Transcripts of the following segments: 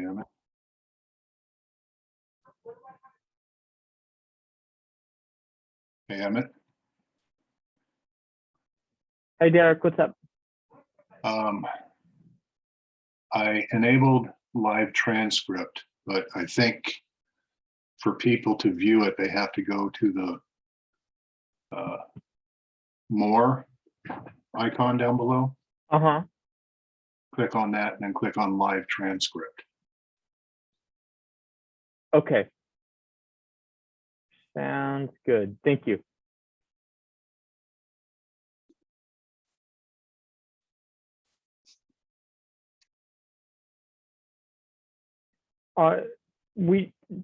Emmett. Hey, Emmett. Hi, Derek. What's up? I enabled live transcript, but I think for people to view it, they have to go to the more icon down below. Uh-huh. Click on that and then click on live transcript. Okay. Sounds good. Thank you.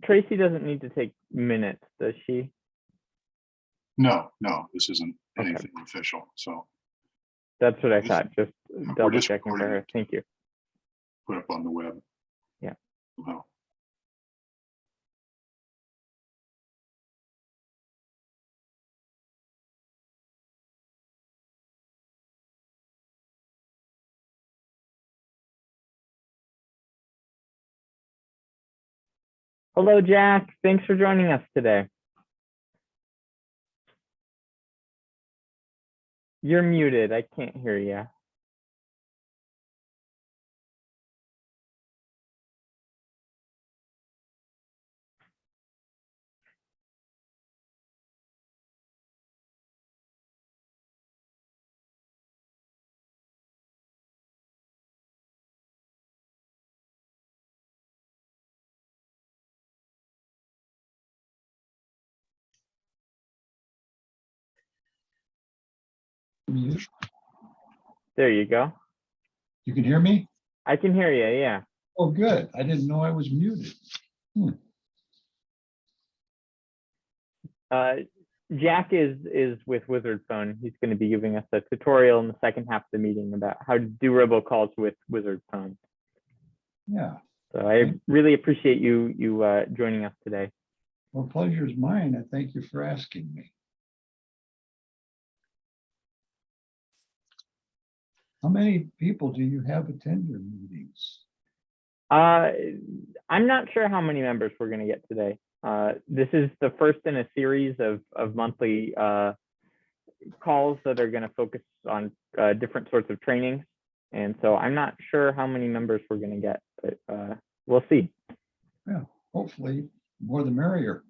Tracy doesn't need to take minutes, does she? No, this isn't Okay. anything official. So That's what I thought. Just we're double just checking for recording her. it. Thank you. put up on the web. Yeah. Well, Hello, Jack. Thanks for joining us today. You're muted. I can't hear you. Mute. There you go. You can hear me? I can hear you. Yeah. Oh, good. I didn't know I was muted. Jack is with Wizard Phone. He's going to be giving us a tutorial in the second half of the meeting about how to do robocalls with Wizard Phone. Yeah. So I really appreciate you joining us today. Well, pleasure is mine. I thank you for asking me. How many people do you have attend your meetings? I'm not sure how many members we're going to get today. This is the first in a series of monthly calls that are going to focus on different sorts of trainings. And so I'm not sure how many members we're going to get, but we'll see. Yeah, hopefully more the merrier.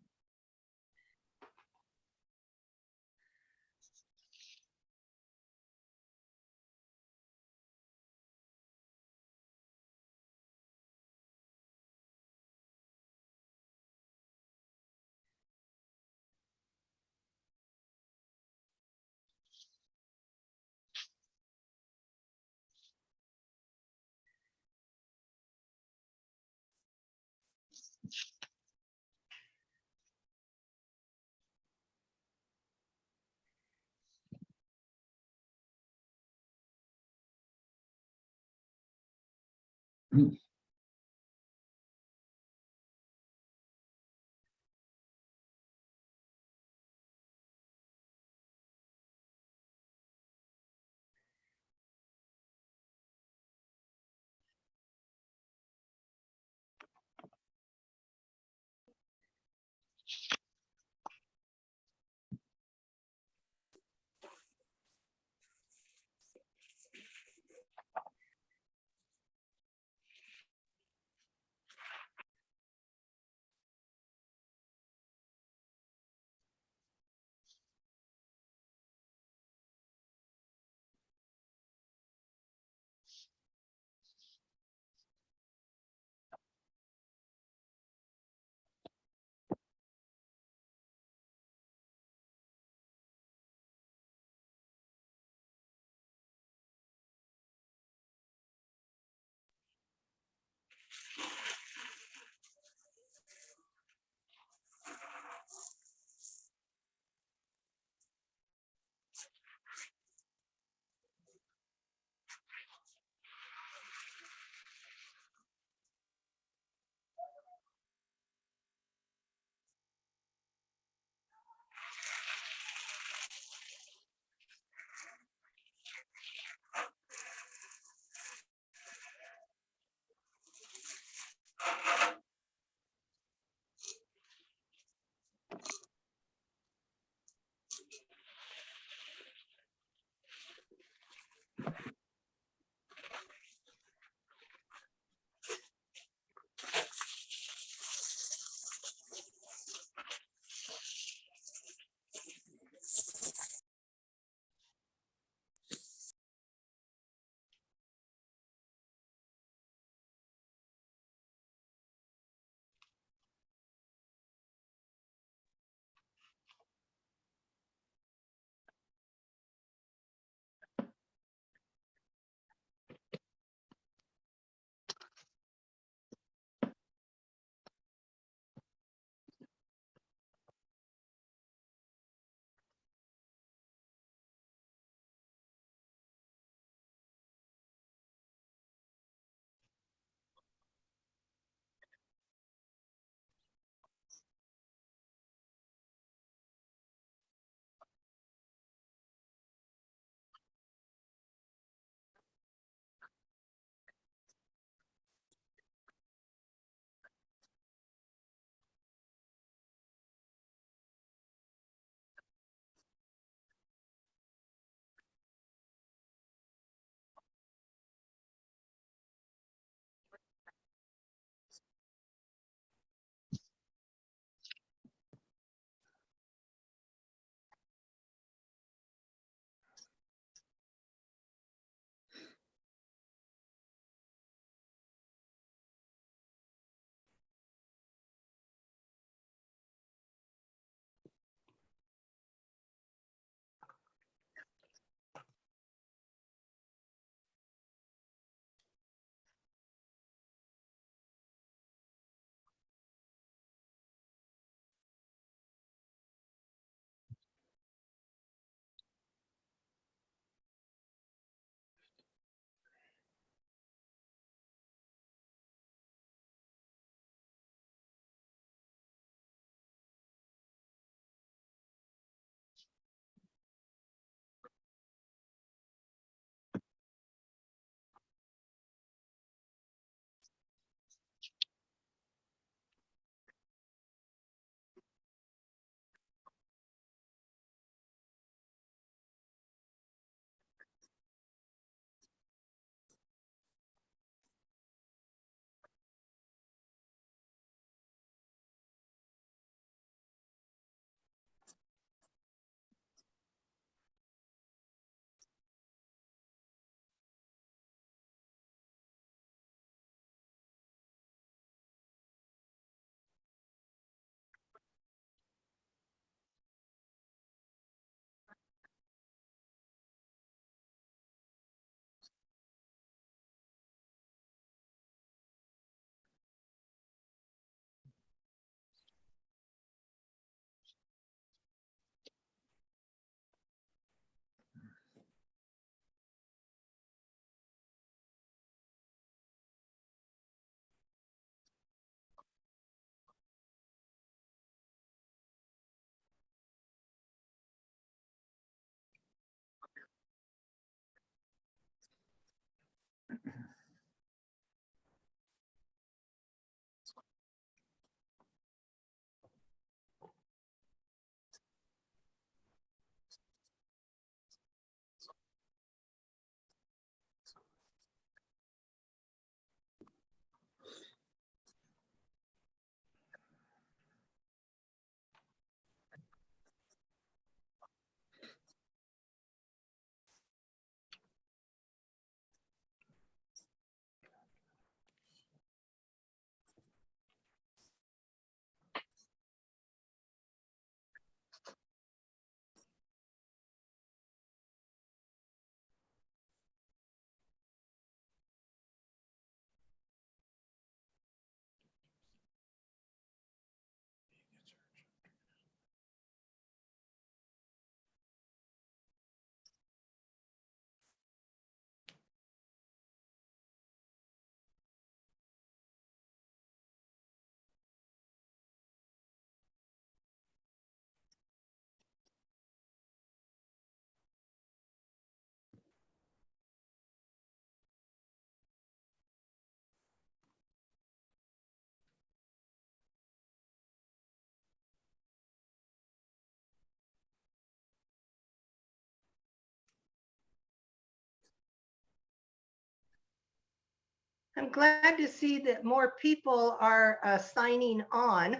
I'm glad to see that more people are signing on.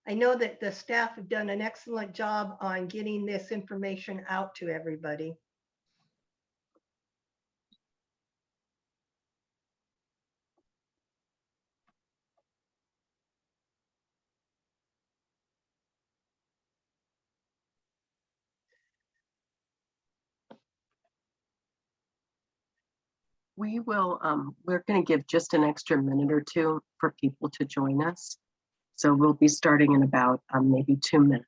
I know that the staff have done an excellent job on getting this information out to everybody. We will, we're going to give just an extra minute or two for people to join us. So we'll be starting in about maybe 2 minutes.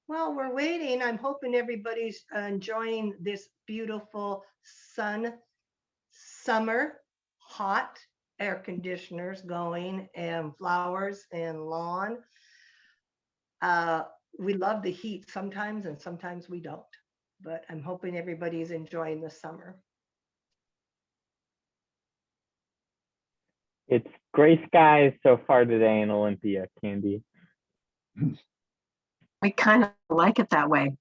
While we're waiting, I'm hoping everybody's enjoying this beautiful summer, hot air conditioners going and flowers and lawn. We love the heat sometimes and sometimes we don't, but I'm hoping everybody's enjoying the summer. It's gray skies so far today in Olympia, Candy. We kind of like it that way.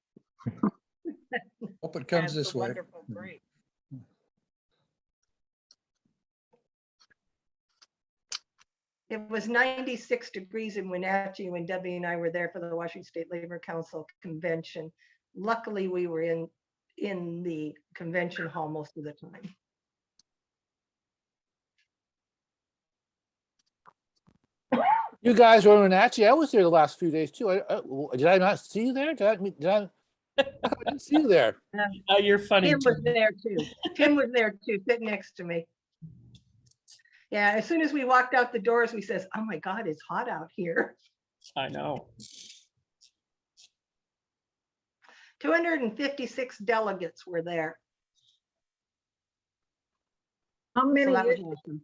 Hope it comes That's this a way. wonderful break. It was 96 degrees in Wenatchee when Debbie and I were there for the Washington State Labor Council convention. Luckily, we were in the convention hall most of the time. You guys were in Wenatchee. I was there the last few days too. Did I not see you there? I didn't see you there. Oh, you're funny. Tim was Tim. there too. Tim was there too, sitting next to me. Yeah, as soon as we walked out the doors, we says, "Oh my God, it's hot out here." I know. 256 delegates were there. How So many that was years awesome.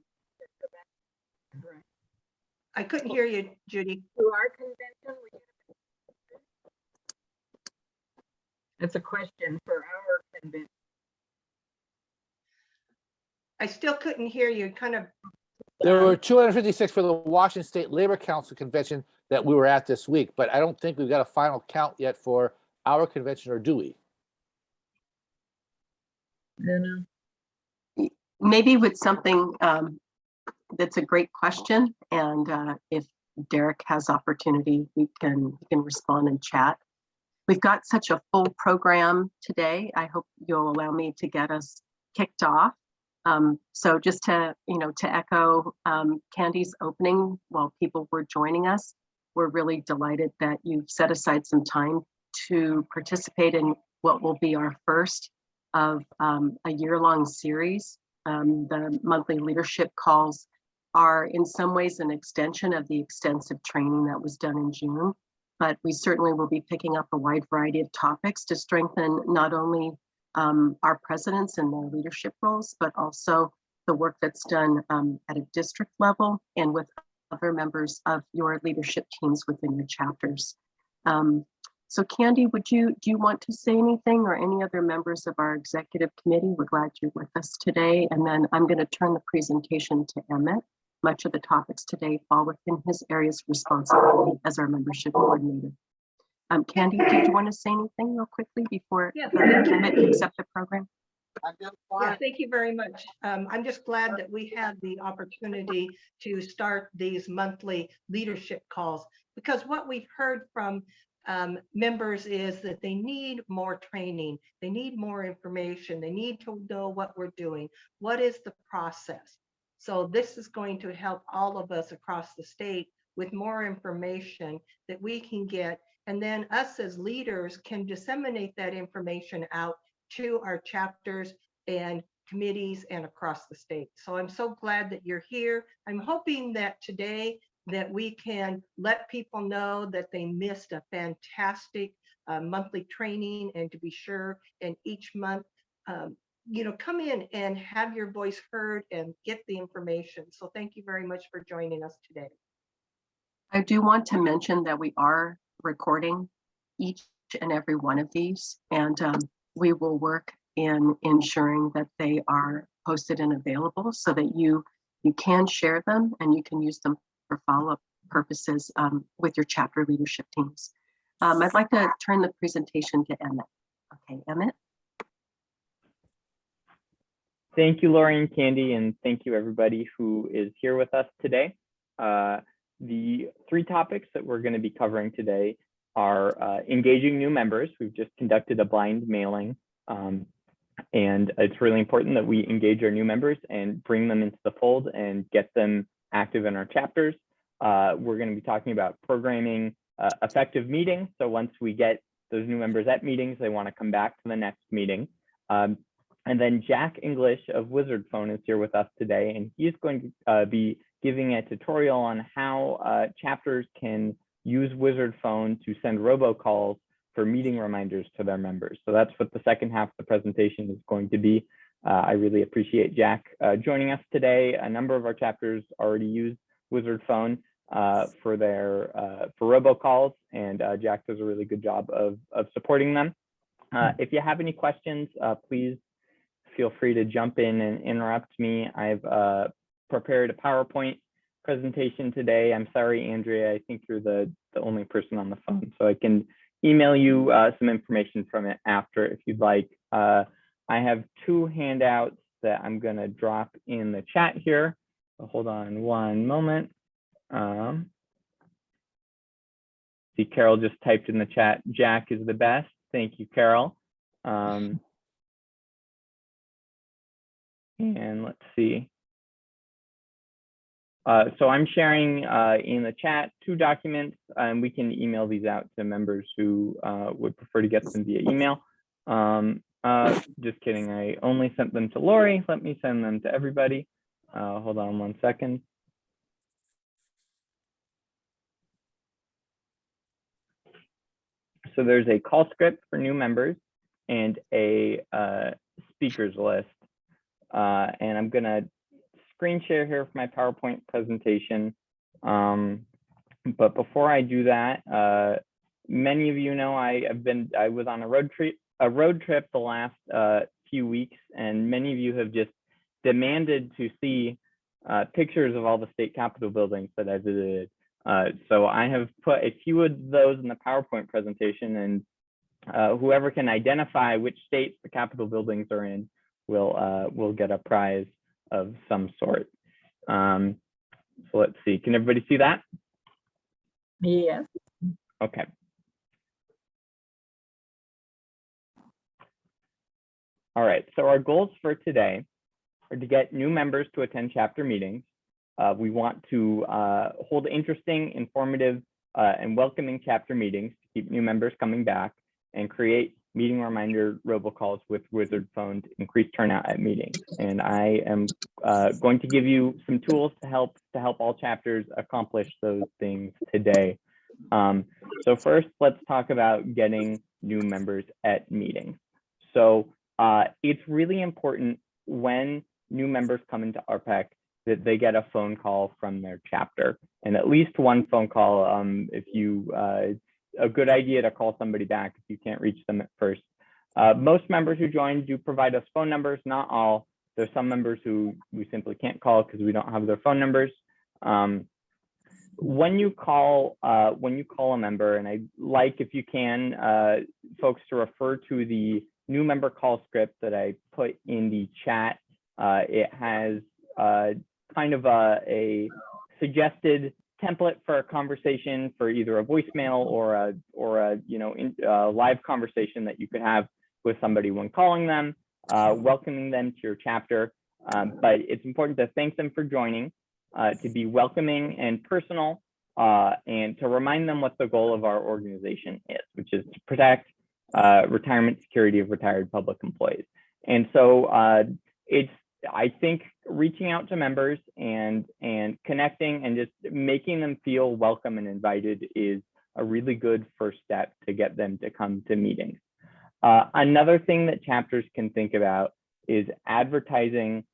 I couldn't hear you, Judy. to our convention? It's a question for our convention. I still couldn't hear you. Kind of. There were 256 for the Washington State Labor Council convention that we were at this week, but I don't think we've got a final count yet for our convention, or do we? Maybe with something that's a great question. And if Derek has opportunity, we can respond and chat. We've got such a full program today. I hope you'll allow me to get us kicked off. So just to echo Candy's opening while people were joining us, we're really delighted that you've set aside some time to participate in what will be our first of a year-long series. The monthly leadership calls are in some ways an extension of the extensive training that was done in June, but we certainly will be picking up a wide variety of topics to strengthen not only our presidents and their leadership roles, but also the work that's done at a district level and with other members of your leadership teams within your chapters. So Candy, do you want to say anything, or any other members of our executive committee? We're glad you're with us today. And then I'm going to turn the presentation to Emmett. Much of the topics today fall within his areas of responsibility as our membership coordinator. Candy, did you want to say anything real quickly before Emmett picks up the program? Yeah, thank you very much. I'm just glad that we had the opportunity to start these monthly leadership calls, because what we've heard from members is that they need more training, they need more information, they need to know what we're doing, what is the process. So this is going to help all of us across the state with more information that we can get, and then us as leaders can disseminate that information out to our chapters and committees and across the state. So I'm so glad that you're here. I'm hoping that today that we can let people know that they missed a fantastic monthly training, and to be sure, and each month, come in and have your voice heard and get the information. So thank you very much for joining us today. I do want to mention that we are recording each and every one of these, and we will work in ensuring that they are posted and available so that you can share them and you can use them for follow-up purposes with your chapter leadership teams. I'd like to turn the presentation to Emmett. Okay, Emmett. Thank you, Lori and Candy, and thank you everybody who is here with us today. The three topics that we're going to be covering today are engaging new members. We've just conducted a blind mailing, and it's really important that we engage our new members and bring them into the fold and get them active in our chapters. We're going to be talking about programming effective meetings. So once we get those new members at meetings, they want to come back to the next meeting. And then Jack English of Wizard Phone is here with us today, and he's going to be giving a tutorial on how chapters can use Wizard Phone to send robocalls for meeting reminders to their members. So that's what the second half of the presentation is going to be. I really appreciate Jack joining us today. A number of our chapters already use Wizard Phone for robocalls, and Jack does a really good job of supporting them. If you have any questions, please feel free to jump in and interrupt me. I've prepared a PowerPoint presentation today. I'm sorry, Andrea, I think you're the only person on the phone, so I can email you some information from it after if you'd like. I have two handouts that I'm going to drop in the chat here. So hold on one moment. See, Carol just typed in the chat, Jack is the best. Thank you, Carol. And let's see. So I'm sharing in the chat two documents, and we can email these out to members who would prefer to get them via email. Just kidding, I only sent them to Lori. Let me send them to everybody. Hold on one second. So there's a call script for new members and a speakers list. And I'm gonna screen share here for my PowerPoint presentation. But before I do that, many of you know I was on a road trip the last few weeks, and many of you have just demanded to see pictures of all the state capitol buildings that I visited. So I have put a few of those in the PowerPoint presentation, and whoever can identify which states the capitol buildings are in will get a prize of some sort. So let's see, can everybody see that? Yes. Okay. All right, so our goals for today are to get new members to attend chapter meetings. We want to hold interesting, informative, and welcoming chapter meetings to keep new members coming back, and create meeting reminder robocalls with Wizard Phone to increase turnout at meetings. And I am going to give you some tools to help all chapters accomplish those things today. So first, let's talk about getting new members at meetings. So it's really important when new members come into RPEC that they get a phone call from their chapter, and at least one phone call. If you, it's a good idea to call somebody back if you can't reach them at first. Most members who join do provide us phone numbers, not all. There's some members who we simply can't call because we don't have their phone numbers. When you call a member, and I'd like, if you can, folks to refer to the new member call script that I put in the chat. It has kind of a suggested template for a conversation, for either a voicemail or a live conversation that you could have with somebody when calling them, welcoming them to your chapter. But it's important to thank them for joining, to be welcoming and personal, and to remind them what the goal of our organization is, which is to protect retirement security of retired public employees. And so I think reaching out to members and connecting and just making them feel welcome and invited is a really good first step to get them to come to meetings. Another thing that chapters can think about is advertising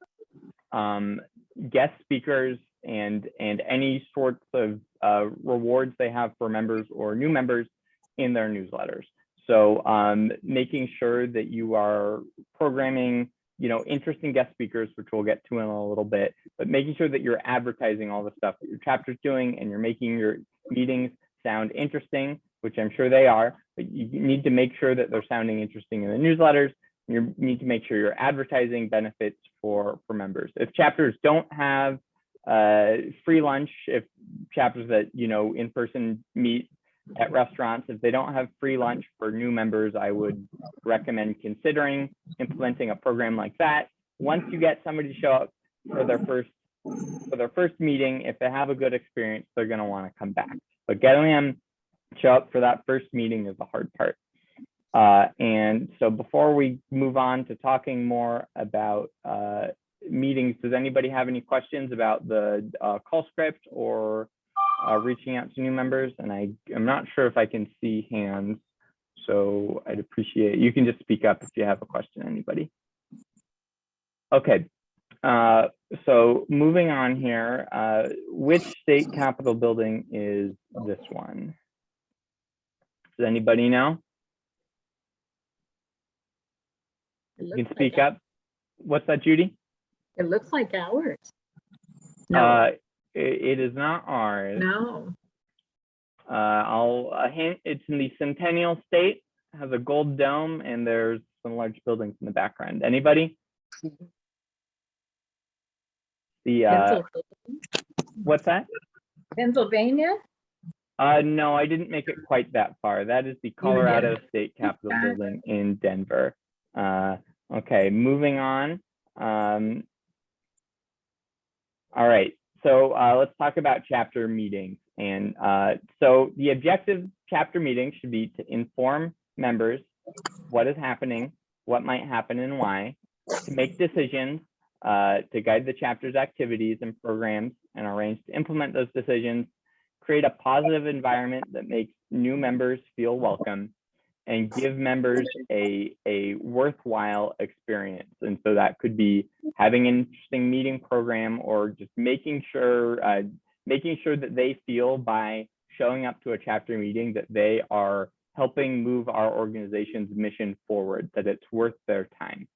guest speakers and any sorts of rewards they have for members or new members in their newsletters. So making sure that you are programming, interesting guest speakers, which we'll get to in a little bit, but making sure that you're advertising all the stuff that your chapter's doing and you're making your meetings sound interesting, which I'm sure they are, but you need to make sure that they're sounding interesting in the newsletters. You need to make sure you're advertising benefits for members. If chapters don't have free lunch, if chapters that, in person meet at restaurants, if they don't have free lunch for new members, I would recommend considering implementing a program like that. Once you get somebody to show up for their first meeting, if they have a good experience, they're going to want to come back. But getting them to show up for that first meeting is the hard part. And so before we move on to talking more about meetings, does anybody have any questions about the call script or reaching out to new members? And I'm not sure if I can see hands, so I'd appreciate, you can just speak up if you have a question, anybody. Okay, so moving on here, which state capitol building is this one? Does anybody know? You can speak up. What's that, Judy? It looks like ours. No, it is not ours. no. I'll hint, it's in the Centennial State, has a gold dome, and there's some large buildings in the background. Anybody? The Pennsylvania? what's that? Pennsylvania? No, I didn't make it quite that far. That is the Colorado State Capitol building in Denver. Okay, moving on. All right, so let's talk about chapter meetings. And so the objective chapter meetings should be to inform members what is happening, what might happen and why, to make decisions, to guide the chapter's activities and programs and arrange to implement those decisions, create a positive environment that makes new members feel welcome, and give members a worthwhile experience. And so that could be having an interesting meeting program, or just making sure that they feel by showing up to a chapter meeting that they are helping move our organization's mission forward, that it's worth their time.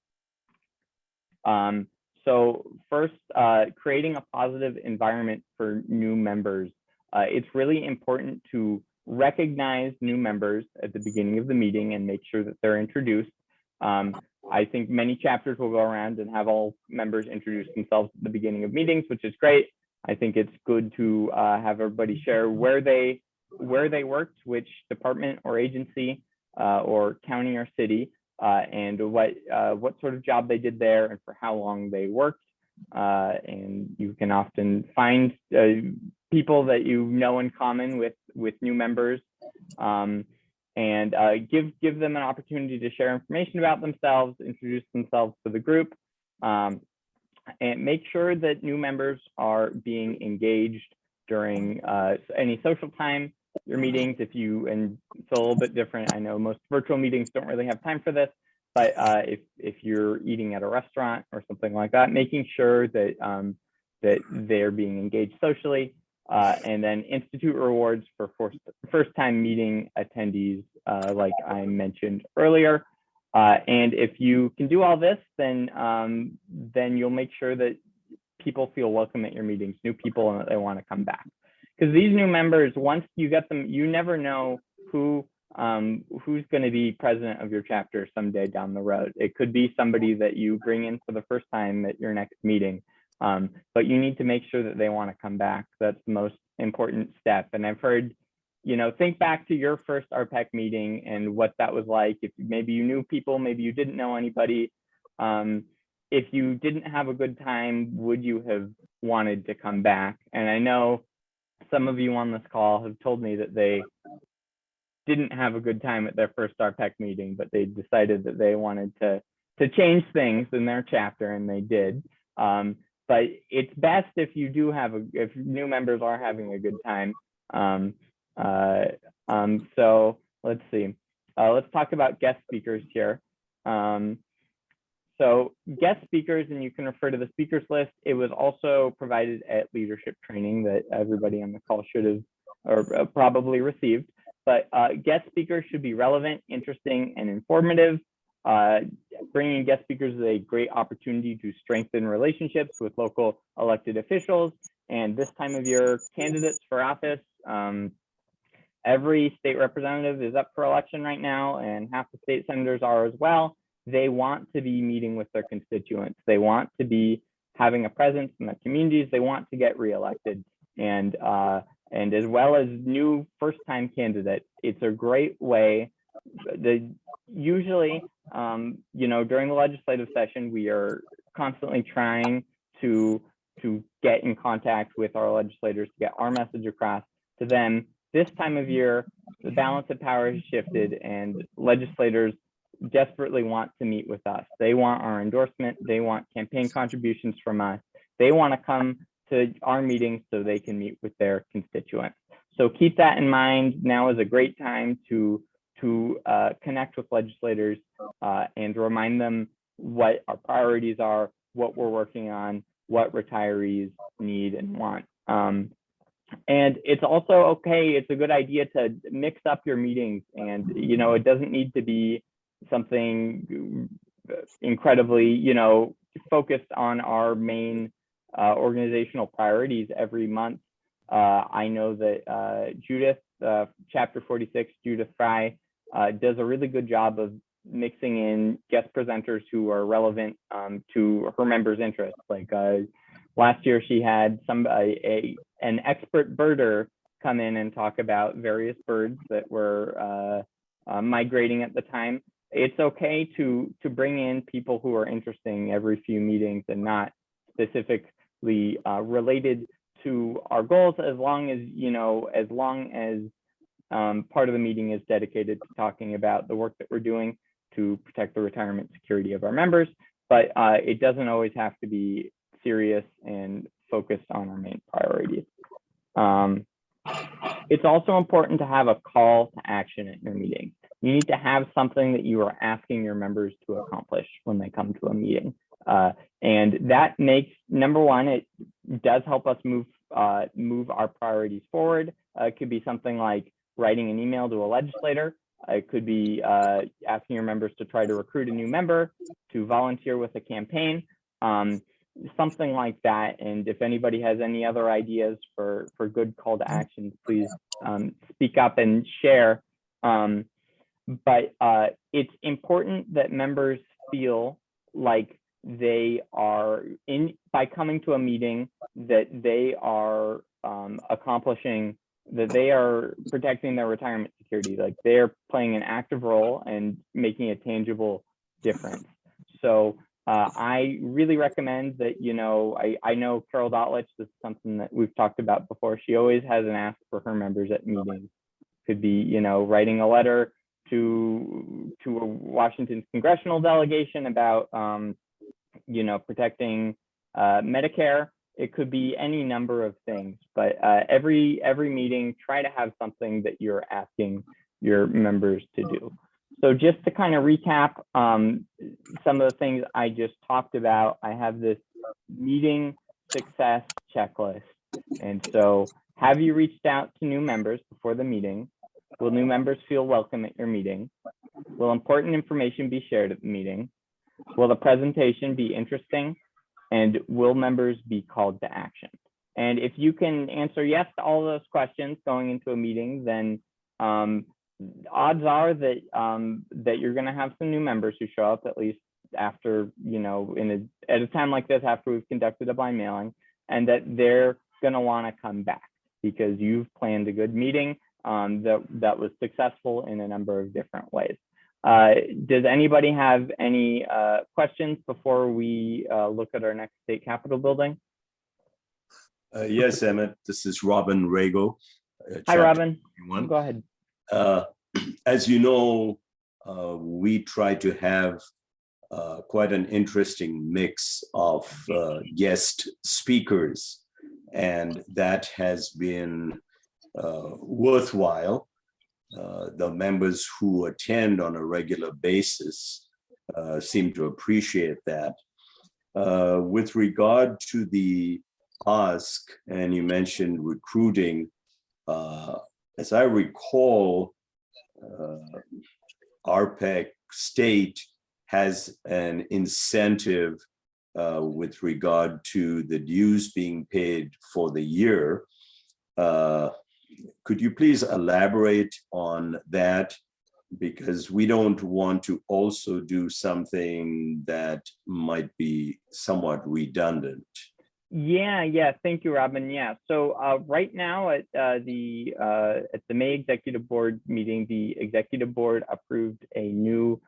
So first, creating a positive environment for new members. It's really important to recognize new members at the beginning of the meeting and make sure that they're introduced. I think many chapters will go around and have all members introduce themselves at the beginning of meetings, which is great. I think it's good to have everybody share where they worked, which department or agency or county or city, and what sort of job they did there and for how long they worked. And you can often find people that you know in common with new members, and give them an opportunity to share information about themselves, introduce themselves to the group, and make sure that new members are being engaged during any social time, your meetings. And it's a little bit different. I know most virtual meetings don't really have time for this, but if you're eating at a restaurant or something like that, making sure that that they're being engaged socially, and then institute rewards for first-time meeting attendees, like I mentioned earlier. And if you can do all this, then you'll make sure that people feel welcome at your meetings, new people, and that they want to come back. Because these new members, once you get them, you never know who's going to be president of your chapter someday down the road. It could be somebody that you bring in for the first time at your next meeting, but you need to make sure that they want to come back. That's the most important step. And I've heard, think back to your first RPEC meeting and what that was like. If maybe you knew people, maybe you didn't know anybody. If you didn't have a good time, would you have wanted to come back? And I know some of you on this call have told me that they didn't have a good time at their first RPEC meeting, but they decided that they wanted to change things in their chapter, and they did. But it's best if you do if new members are having a good time. So let's see. Let's talk about guest speakers here. So guest speakers, and you can refer to the speakers list. It was also provided at leadership training that everybody on the call should have or probably received. but guest speakers should be relevant, interesting, and informative. Bringing guest speakers is a great opportunity to strengthen relationships with local elected officials. And this time of year, candidates for office, every state representative is up for election right now, and half the state senators are as well. They want to be meeting with their constituents. They want to be having a presence in their communities. They want to get reelected. And as well as new first-time candidates, it's a great way. Usually, during the legislative session, we are constantly trying to get in contact with our legislators to get our message across to them. This time of year, the balance of power has shifted, and legislators desperately want to meet with us. They want our endorsement. They want campaign contributions from us. They want to come to our meetings so they can meet with their constituents. So keep that in mind. Now is a great time to connect with legislators and remind them what our priorities are, what we're working on, what retirees need and want. And it's also okay, it's a good idea to mix up your meetings, and it doesn't need to be something incredibly focused on our main organizational priorities every month. I know that Judith, chapter 46, Judith Fry, does a really good job of mixing in guest presenters who are relevant to her members' interests. Like last year, she had an expert birder come in and talk about various birds that were migrating at the time. It's okay to bring in people who are interesting every few meetings and not specifically related to our goals, as long as part of the meeting is dedicated to talking about the work that we're doing to protect the retirement security of our members. But it doesn't always have to be serious and focused on our main priorities. It's also important to have a call to action at your meeting. You need to have something that you are asking your members to accomplish when they come to a meeting. And that makes, number one, it does help us move our priorities forward. It could be something like writing an email to a legislator. It could be asking your members to try to recruit a new member, to volunteer with a campaign, something like that. And if anybody has any other ideas for good call to actions, please speak up and share. But it's important that members feel like they are by coming to a meeting, that they are accomplishing, that they are protecting their retirement security, like they're playing an active role and making a tangible difference. So I really recommend that, I know Carol Dotlich, this is something that we've talked about before. She always has an ask for her members at meetings. Could be, writing a letter to a Washington's congressional delegation about, protecting Medicare. It could be any number of things, but every meeting, try to have something that you're asking your members to do. So just to kind of recap some of the things I just talked about, I have this meeting success checklist. And so, have you reached out to new members before the meeting? Will new members feel welcome at your meeting? Will important information be shared at the meeting? Will the presentation be interesting? And will members be called to action? And if you can answer yes to all of those questions going into a meeting, then odds are that that you're going to have some new members who show up, at least after, at a time like this, after we've conducted a blind mailing, and that they're going to want to come back because you've planned a good meeting that was successful in a number of different ways. Does anybody have any questions before we look at our next state capitol building? Yes, Emmett, this is Robin Rago. Hi, Robin. 21. Go ahead. As you know, we try to have quite an interesting mix of guest speakers, and that has been worthwhile. The members who attend on a regular basis seem to appreciate that. With regard to the ask, and you mentioned recruiting as I recall, RPEC state has an incentive with regard to the dues being paid for the year. Could you please elaborate on that? Because we don't want to also do something that might be somewhat redundant. Yeah. Thank you, Robin. Yeah. So right now at the May Executive Board meeting, the Executive Board approved a new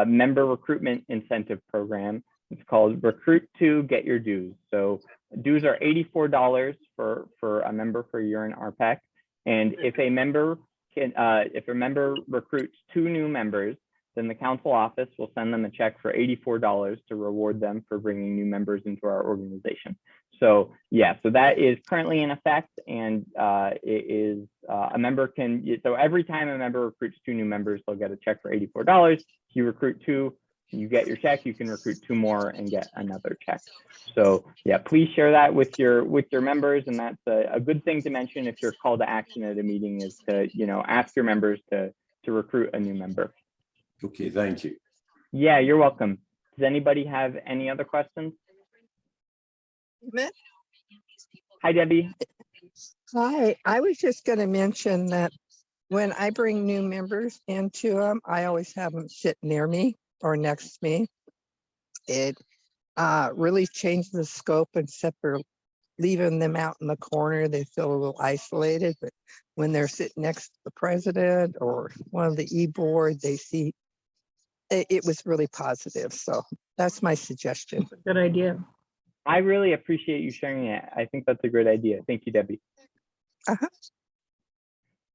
member recruitment incentive program. It's called Recruit to Get Your Dues. So dues are $84 for a member for a year in RPEC, and if a member recruits 2 new members, then the council office will send them a check for $84 to reward them for bringing new members into our organization. So yeah, so that is currently in effect, and it is a member can, so every time a member recruits 2 new members, they'll get a check for $84. If you recruit 2, you get your check, you can recruit 2 more and get another check. So yeah, please share that with your members, and that's a good thing to mention if your call to action at a meeting is to, ask your members to recruit a new member. Okay, thank you. Yeah, you're welcome. Does anybody have any other questions? Hi, Debbie. Hi, I was just going to mention that when I bring new members into them, I always have them sit near me or next to me. It really changes the scope, except for leaving them out in the corner. They feel a little isolated, but when they're sitting next to the president or one of the e-board, they see it was really positive. So that's my suggestion. Good idea. I really appreciate you sharing it. I think that's a great idea. Thank you, Debbie. Uh-huh.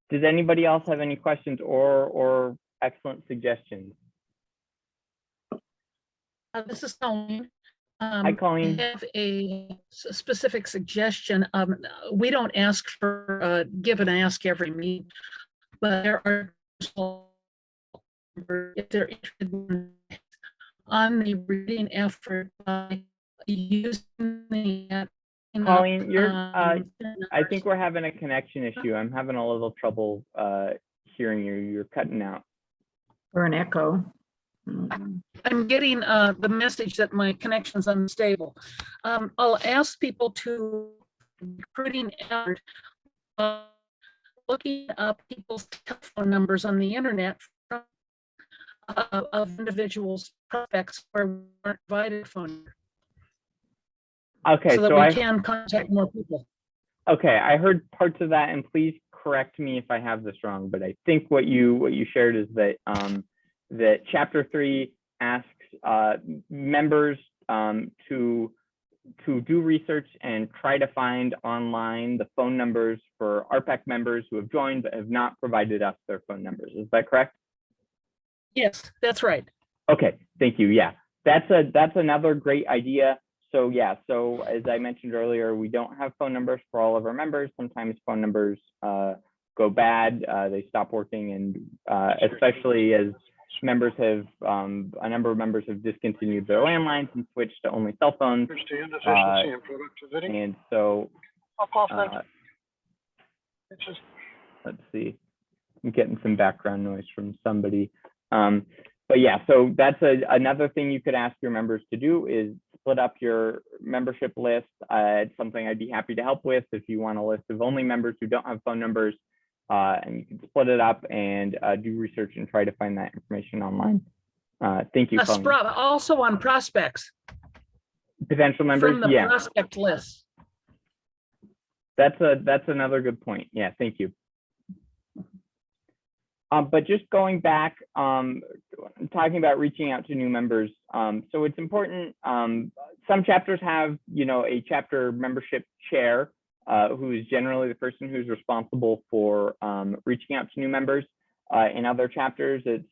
Does anybody else have any questions or excellent suggestions? This is Colleen. Hi, Colleen. I have a specific suggestion. We don't ask for give and ask every meeting, but there are, if they're interested on the reading effort by using the Colleen, I think we're having a connection issue. I'm having a little trouble hearing you. You're cutting out. Or an echo. I'm getting the message that my connection's unstable. I'll ask people to recruiting effort, looking up people's telephone numbers on the internet of individuals, prospects where we weren't provided phone. Okay, so that we can contact more people. Okay, I heard parts of that, and please correct me if I have this wrong, but I think what you shared is that that Chapter 3 asks members to do research and try to find online the phone numbers for RPEC members who have joined but have not provided us their phone numbers. Is that correct? Yes, that's right. Okay, thank you. Yeah, that's another great idea. So yeah, so as I mentioned earlier, we don't have phone numbers for all of our members. Sometimes phone numbers go bad, they stop working, and especially as members have, a number of members have discontinued their landlines and switched to only cell phones. And so, let's see, I'm getting some background noise from somebody. But yeah, so that's another thing you could ask your members to do is split up your membership list. It's something I'd be happy to help with if you want a list of only members who don't have phone numbers, and you can split it up and do research and try to find that information online. Thank you. Also on prospects. Potential members, from the yeah. prospect list. That's another good point. Yeah, thank you. But just going back, talking about reaching out to new members. So it's important. Some chapters have, a chapter membership chair, who is generally the person who's responsible for reaching out to new members. In other chapters, it's,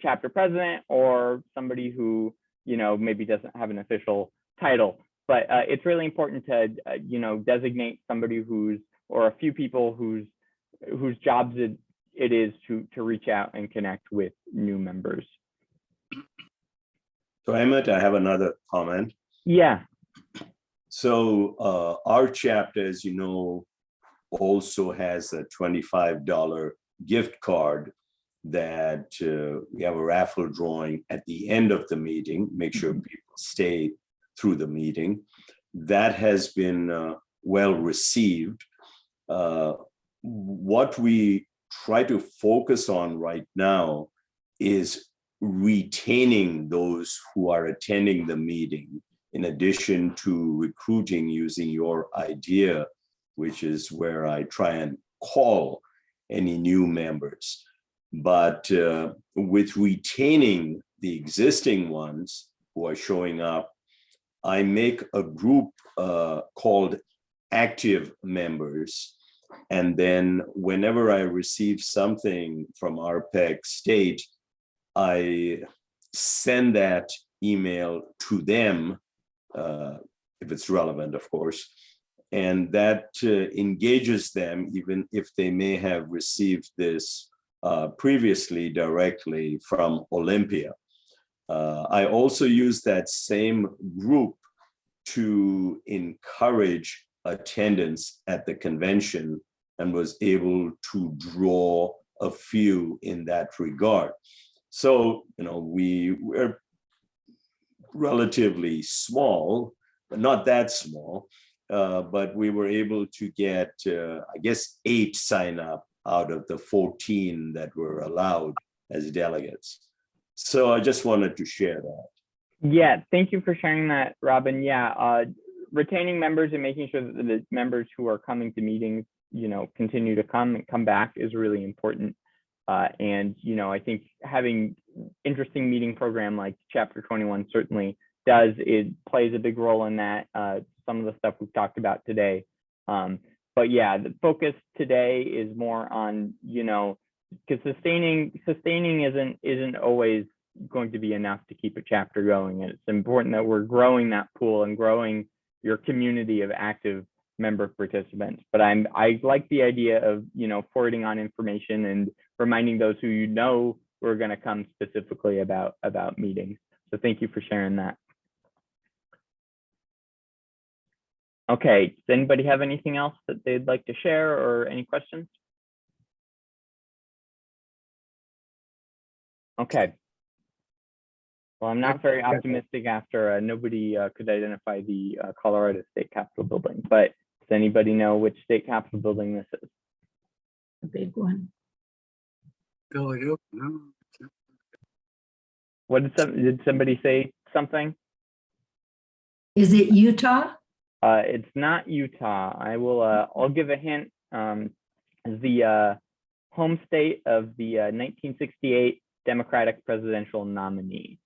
chapter president or somebody who, maybe doesn't have an official title. But it's really important to, designate somebody or a few people whose jobs it is to reach out and connect with new members. So Emmett, I have another comment. Yeah. So our chapter, as you know, also has a $25 gift card that we have a raffle drawing at the end of the meeting. Make sure people stay through the meeting. That has been well received. What we try to focus on right now is retaining those who are attending the meeting, in addition to recruiting using your idea, which is where I try and call any new members. But with retaining the existing ones who are showing up, I make a group called active members. And then whenever I receive something from RPEC state, I send that email to them, if it's relevant, of course. And that engages them, even if they may have received this previously directly from Olympia. I also use that same group to encourage attendance at the convention and was able to draw a few in that regard. So, we're relatively small, but not that small, but we were able to get, I guess, 8 sign up out of the 14 that were allowed as delegates. So I just wanted to share that. Yeah, thank you for sharing that, Robin. Yeah, retaining members and making sure that the members who are coming to meetings, continue to come and come back is really important. And, I think having interesting meeting program like Chapter 21 certainly does. It plays a big role in that, some of the stuff we've talked about today. But yeah, the focus today is more on, because sustaining isn't always going to be enough to keep a chapter going. And it's important that we're growing that pool and growing your community of active member participants. But I like the idea of, forwarding on information and reminding those who who are going to come specifically about meetings. So thank you for sharing that. Okay, does anybody have anything else that they'd like to share or any questions? Okay. Well, I'm not very optimistic after nobody could identify the Colorado State Capitol building, but does anybody know which state capitol building this is? A big one. What did somebody say something? Is it Utah? It's not Utah. I'll give a hint. The home state of the 1968 Democratic presidential nominee.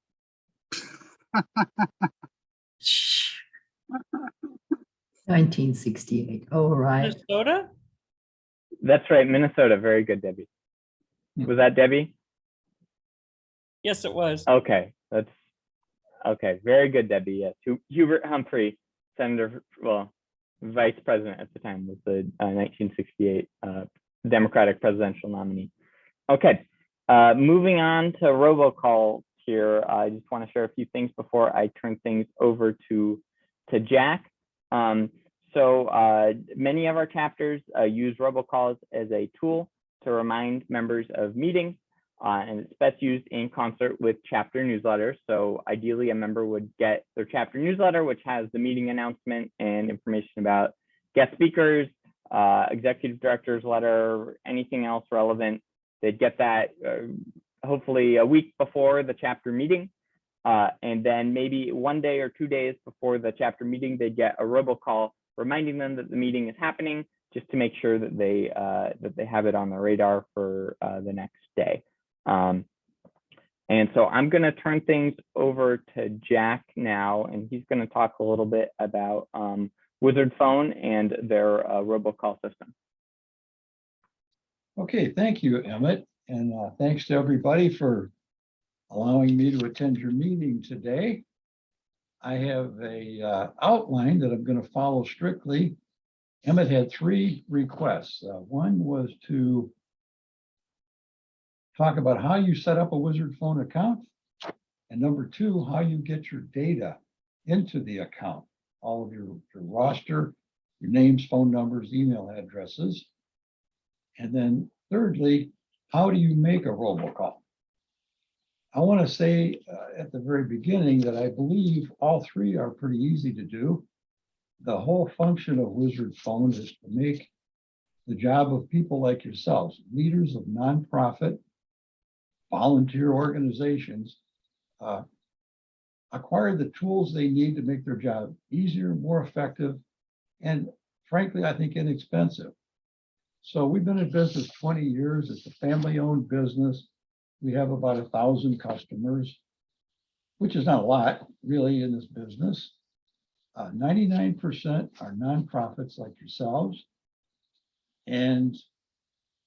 1968. Oh, right. Minnesota? That's right, Minnesota. Very good, Debbie. Was that Debbie? Yes, it was. Okay, that's okay. Very good, Debbie. Yes, Hubert Humphrey, vice president at the time, was the 1968 Democratic presidential nominee. Okay, moving on to robocalls here. I just want to share a few things before I turn things over to Jack. So many of our chapters use robocalls as a tool to remind members of meetings, and it's best used in concert with chapter newsletters. So ideally, a member would get their chapter newsletter, which has the meeting announcement and information about guest speakers, executive director's letter, anything else relevant. They'd get that hopefully a week before the chapter meeting. And then maybe 1 day or 2 days before the chapter meeting, they'd get a robocall reminding them that the meeting is happening, just to make sure that they have it on the radar for the next day. And so I'm going to turn things over to Jack now, and he's going to talk a little bit about Wizard Phone and their robocall system. Okay, thank you, Emmett. And thanks to everybody for allowing me to attend your meeting today. I have a outline that I'm going to follow strictly. Emmett had 3 requests. One was to talk about how you set up a Wizard Phone account. And number 2, how you get your data into the account, all of your roster, your names, phone numbers, email addresses. And then thirdly, how do you make a robocall? I want to say at the very beginning that I believe all three are pretty easy to do. The whole function of Wizard Phone is to make the job of people like yourselves, leaders of nonprofit, volunteer organizations, acquire the tools they need to make their job easier, more effective, and frankly, I think inexpensive. So we've been in business 20 years. It's a family-owned business. We have about 1,000 customers, which is not a lot really in this business. 99% are nonprofits like yourselves. And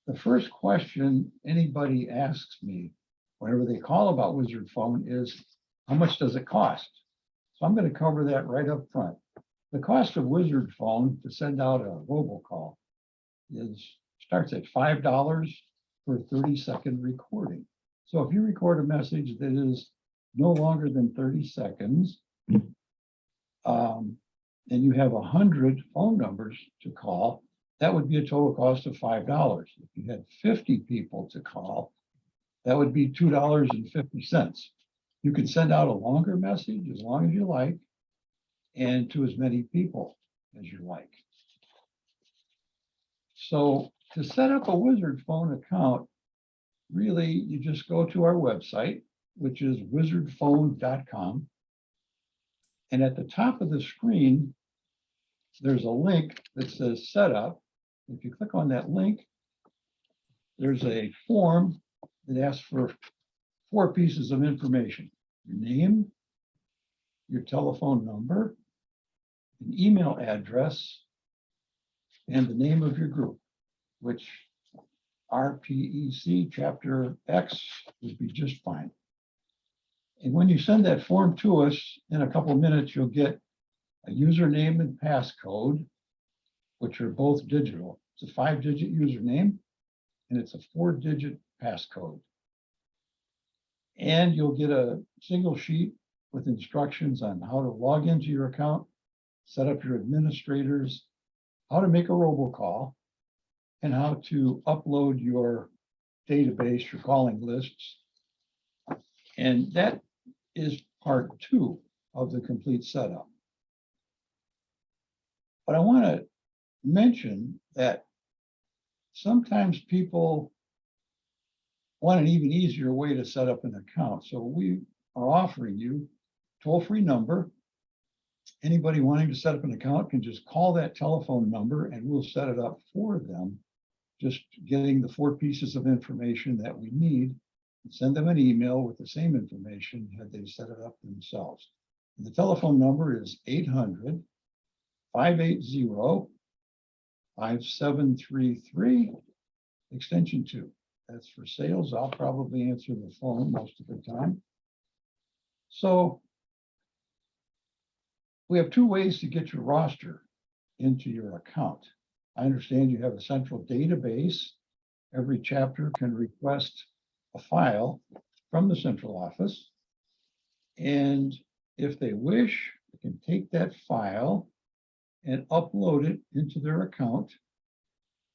the first question anybody asks me whenever they call about Wizard Phone is, how much does it cost? So I'm going to cover that right up front. The cost of Wizard Phone to send out a robocall starts at $5 for a 30-second recording. So if you record a message that is no longer than 30 seconds, and you have 100 phone numbers to call, that would be a total cost of $5. If you had 50 people to call, that would be $2.50. You can send out a longer message as long as you like and to as many people as you like. So to set up a Wizard Phone account, really, you just go to our website, which is wizardphone.com. And at the top of the screen, there's a link that says Setup. If you click on that link, there's a form that asks for 4 pieces of information: your name, your telephone number, an email address, and the name of your group, which RPEC Chapter X would be just fine. And when you send that form to us, in a couple of minutes, you'll get a username and passcode, which are both digital. It's a 5-digit username, and it's a 4-digit passcode. And you'll get a single sheet with instructions on how to log into your account, set up your administrators, how to make a robocall, and how to upload your database, your calling lists. And that is part 2 of the complete setup. But I want to mention that sometimes people want an even easier way to set up an account. So we are offering you a toll-free number. Anybody wanting to set up an account can just call that telephone number and we'll set it up for them, just getting the 4 pieces of information that we need, and send them an email with the same information had they set it up themselves. And the telephone number is 800-580-5733, extension 2. That's for sales. I'll probably answer the phone most of the time. So we have 2 ways to get your roster into your account. I understand you have a central database. Every chapter can request a file from the central office. And if they wish, they can take that file and upload it into their account.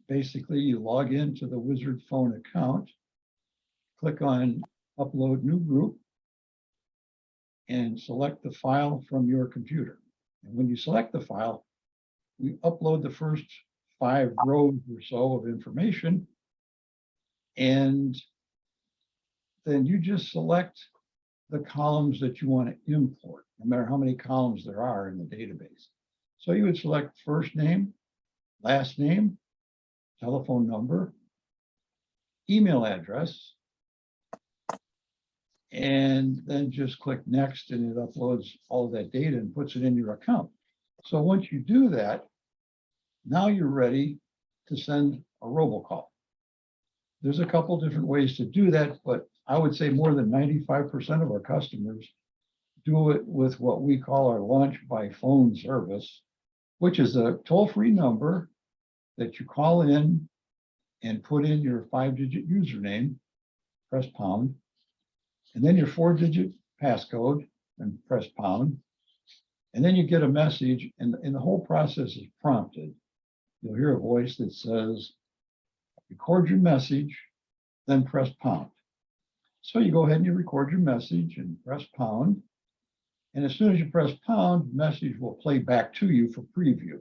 Basically, you log into the Wizard Phone account, click on Upload New Group, and select the file from your computer. And when you select the file, we upload the first 5 rows or so of information, and then you just select the columns that you want to import, no matter how many columns there are in the database. So you would select first name, last name, telephone number, email address, and then just click next and it uploads all of that data and puts it in your account. So once you do that, now you're ready to send a robocall. There's a couple different ways to do that, but I would say more than 95% of our customers do it with what we call our launch by phone service, which is a toll-free number that you call in and put in your 5-digit username, press pound, and then your 4-digit passcode and press pound. And then you get a message and the whole process is prompted. You'll hear a voice that says, record your message, then press pound. So you go ahead and you record your message and press pound. And as soon as you press pound, the message will play back to you for preview.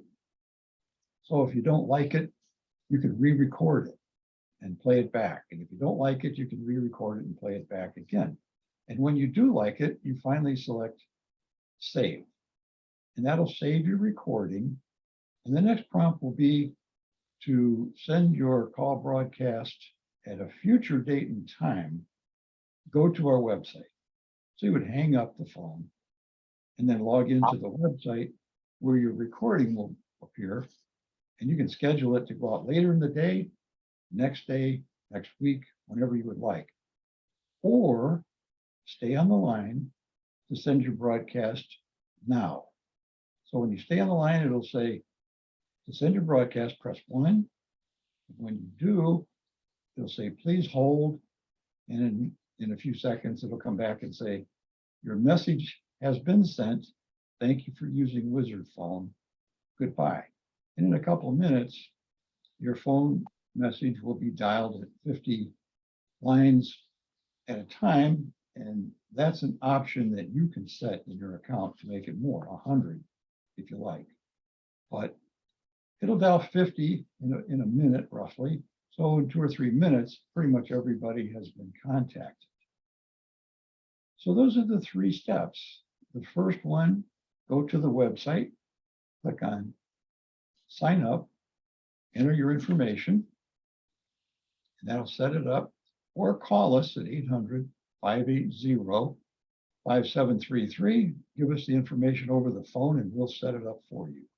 So if you don't like it, you can re-record it and play it back. And if you don't like it, you can re-record it and play it back again. And when you do like it, you finally select save. And that'll save your recording. And the next prompt will be to send your call broadcast at a future date and time. Go to our website. So you would hang up the phone and then log into the website where your recording will appear. And you can schedule it to go out later in the day, next week, whenever you would like. Or stay on the line to send your broadcast now. So when you stay on the line, it'll say to send your broadcast, press 1. When you do, it'll say, please hold. And in a few seconds, it'll come back and say, your message has been sent. Thank you for using Wizard Phone. Goodbye. And in a couple of minutes, your phone message will be dialed at 50 lines at a time. And that's an option that you can set in your account to make it more, 100 if you like. But it'll dial 50 in a minute roughly. So in 2 or 3 minutes, pretty much everybody has been contacted. So those are the 3 steps. The first one, go to the website, click on sign up, enter your information, and that'll set it up, or call us at 800-580-5733. Give us the information over the phone and we'll set it up for you.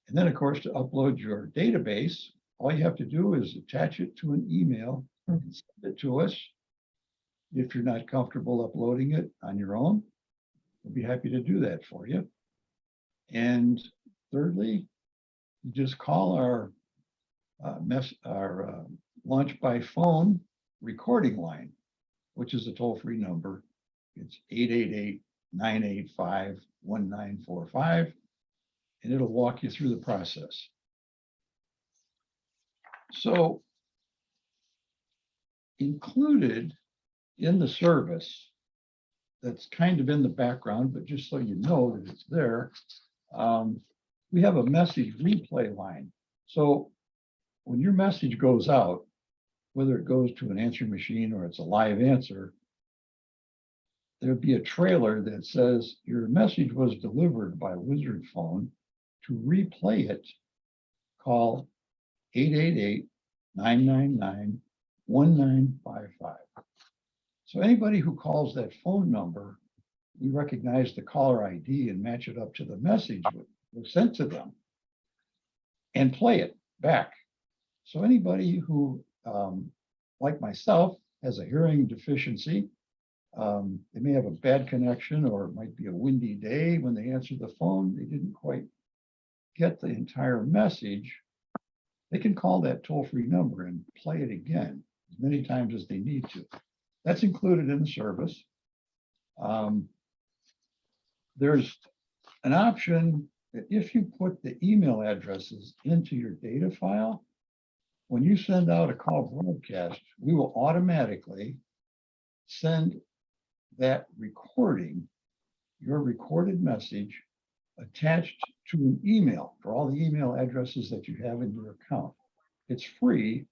And then, of course, to upload your database, all you have to do is attach it to an email and send it to us. If you're not comfortable uploading it on your own, we'll be happy to do that for you. And thirdly, you just call our launch by phone recording line, which is a toll-free number. It's 888-985-1945, and it'll walk you through the process. So included in the service, that's kind of in the background, but just so you know that it's there, we have a message replay line. So when your message goes out, whether it goes to an answering machine or it's a live answer, there'll be a trailer that says your message was delivered by Wizard Phone. To replay it, call 888-999-1955. So anybody who calls that phone number, we recognize the caller ID and match it up to the message that was sent to them and play it back. So anybody who, like myself, has a hearing deficiency, they may have a bad connection or it might be a windy day when they answer the phone, they didn't quite get the entire message, they can call that toll-free number and play it again as many times as they need to. That's included in the service. There's an option that if you put the email addresses into your data file, when you send out a call broadcast, we will automatically send that recording, your recorded message, attached to an email for all the email addresses that you have in your account. It's free,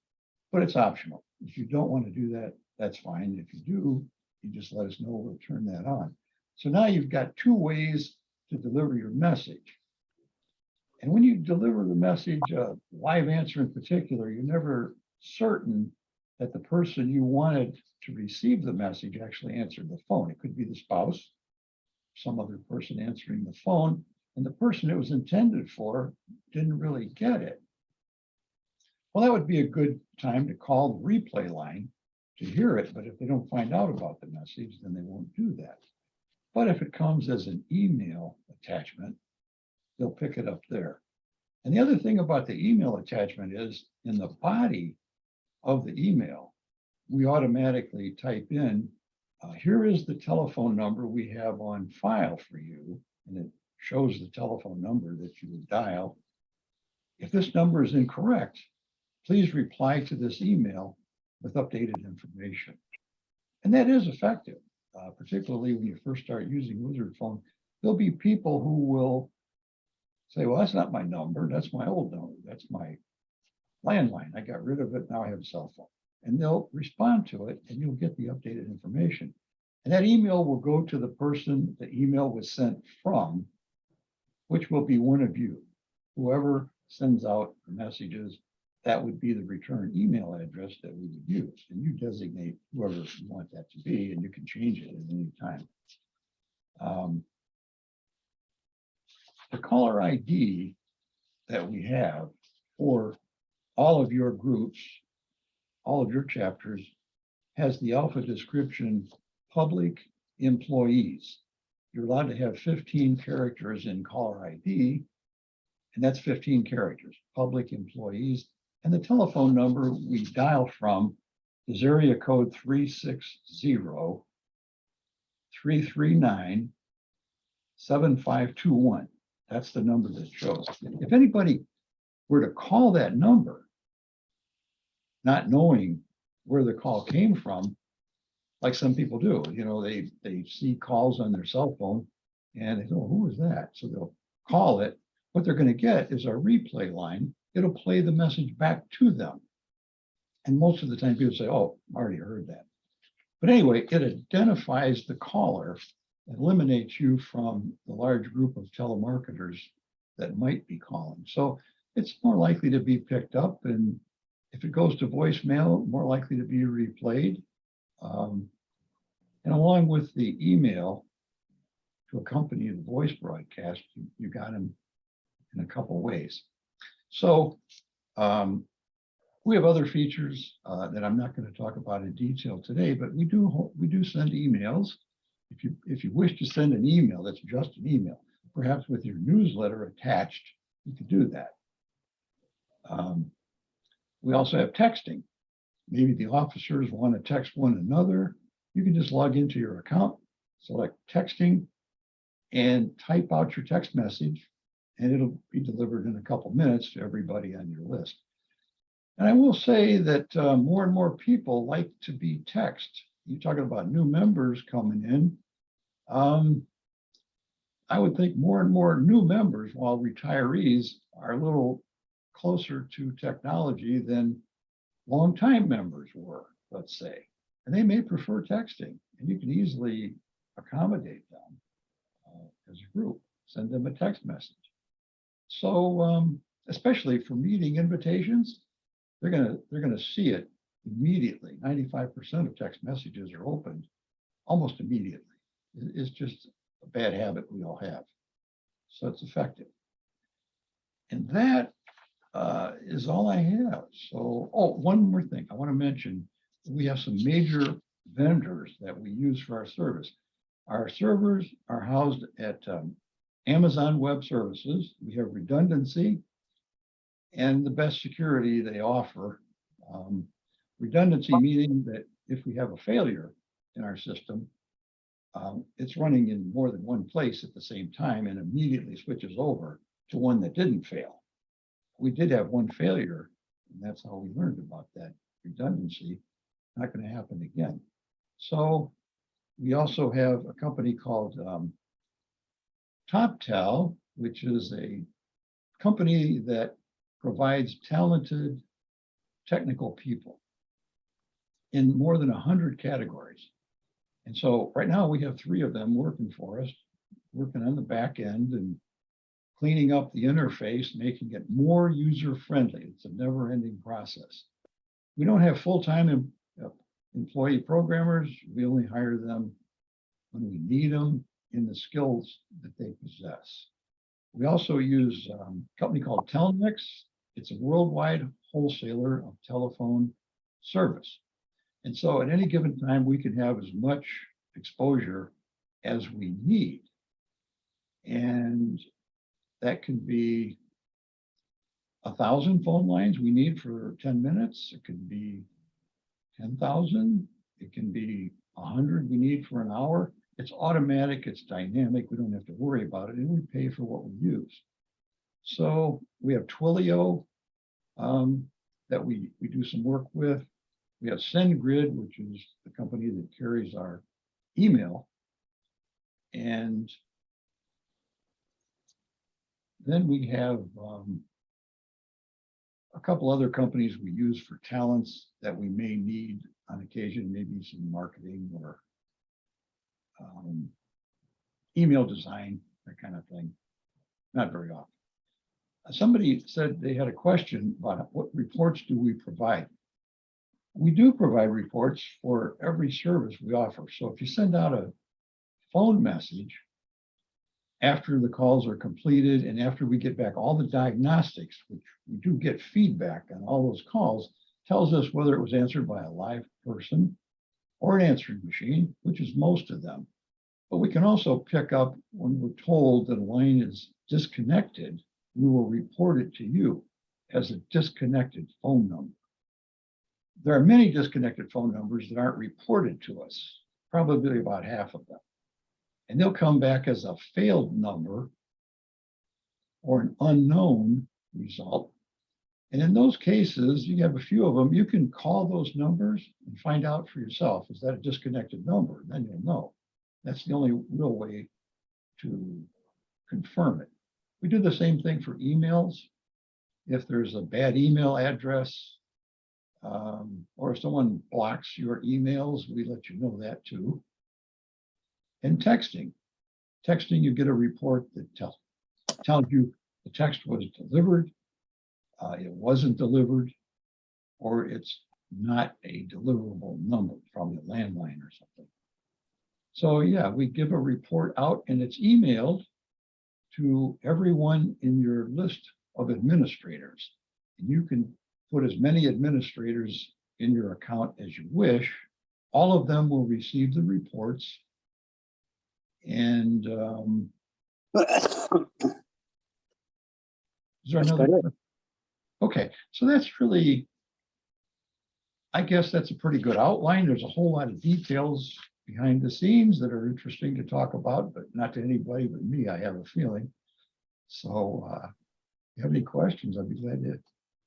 but it's optional. If you don't want to do that, that's fine. If you do, you just let us know, we'll turn that on. So now you've got 2 ways to deliver your message. And when you deliver the message, live answer in particular, you're never certain that the person you wanted to receive the message actually answered the phone. It could be the spouse, some other person answering the phone, and the person it was intended for didn't really get it. Well, that would be a good time to call the replay line to hear it, but if they don't find out about the message, then they won't do that. But if it comes as an email attachment, they'll pick it up there. And the other thing about the email attachment is in the body of the email, we automatically type in, here is the telephone number we have on file for you. and it shows the telephone number that you would dial. If this number is incorrect, please reply to this email with updated information. And that is effective, particularly when you first start using Wizard Phone. There'll be people who will say, well, that's not my number. That's my old number. That's my landline. I got rid of it. Now I have a cell phone. And they'll respond to it and you'll get the updated information. And that email will go to the person the email was sent from, which will be one of you. Whoever sends out the messages, that would be the return email address that we would use. And you designate whoever you want that to be, and you can change it at any time. The caller ID that we have for all of your groups, all of your chapters, has the alpha description public employees. You're allowed to have 15 characters in caller ID, and that's 15 characters, public employees. And the telephone number we dial from is area code 360-339-7521. That's the number that shows. If anybody were to call that number, not knowing where the call came from, like some people do, you know, they see calls on their cell phone and they go, who is that? So they'll call it. What they're going to get is our replay line. It'll play the message back to them. And most of the time people say, oh, I already heard that. But anyway, it identifies the caller, eliminates you from the large group of telemarketers that might be calling. So it's more likely to be picked up. And if it goes to voicemail, more likely to be replayed. And along with the email to accompany the voice broadcast, you got them in a couple ways. So we have other features that I'm not going to talk about in detail today, but we do send emails. If you wish to send an email, that's just an email, perhaps with your newsletter attached, you could do that. We also have texting. Maybe the officers want to text one another. You can just log into your account, select texting, and type out your text message, and it'll be delivered in a couple minutes to everybody on your list. And I will say that more and more people like to be texted. You're talking about new members coming in. I would think more and more new members, while retirees are a little closer to technology than longtime members were, let's say. And they may prefer texting, and you can easily accommodate them as a group, send them a text message. So especially for meeting invitations, they're gonna see it immediately. 95% of text messages are opened almost immediately. It's just a bad habit we all have. So it's effective. And that is all I have. So, oh, one more thing I want to mention. We have some major vendors that we use for our service. Our servers are housed at Amazon Web Services. We have redundancy and the best security they offer. Redundancy meaning that if we have a failure in our system, it's running in more than one place at the same time and immediately switches over to one that didn't fail. We did have one failure, and that's how we learned about that redundancy. Not going to happen again. So we also have a company called TopTel, which is a company that provides talented technical people in more than 100 categories. And so right now we have 3 of them working for us, working on the back end and cleaning up the interface, making it more user-friendly. It's a never-ending process. We don't have full-time employee programmers. We only hire them when we need them in the skills that they possess. We also use a company called Telnex. It's a worldwide wholesaler of telephone service. And so at any given time, we can have as much exposure as we need. And that can be 1,000 phone lines we need for 10 minutes. It can be 10,000. It can be 100 we need for an hour. It's automatic, it's dynamic, we don't have to worry about it, and we pay for what we use. So we have Twilio that we do some work with. We have SendGrid, which is the company that carries our email. And then we have a couple other companies we use for talents that we may need on occasion, maybe some marketing or email design, that kind of thing. Not very often. Somebody said they had a question about what reports do we provide? We do provide reports for every service we offer. So if you send out a phone message after the calls are completed and after we get back all the diagnostics, which we do get feedback on all those calls, tells us whether it was answered by a live person or an answering machine, which is most of them. But we can also pick up when we're told that a line is disconnected, we will report it to you as a disconnected phone number. There are many disconnected phone numbers that aren't reported to us, probably about half of them. And they'll come back as a failed number or an unknown result. And in those cases, you have a few of them, you can call those numbers and find out for yourself, is that a disconnected number? Then you'll know. That's the only real way to confirm it. We do the same thing for emails. If there's a bad email address, or if someone blocks your emails, we let you know that too. And texting. Texting, you get a report that tells you the text was delivered, it wasn't delivered, or it's not a deliverable number, probably a landline or something. So yeah, we give a report out and it's emailed to everyone in your list of administrators. And you can put as many administrators in your account as you wish. All of them will receive the reports. And is there another? Okay, so that's really, I guess that's a pretty good outline. There's a whole lot of details behind the scenes that are interesting to talk about, but not to anybody but me, I have a feeling. So if you have any questions, I'd be glad to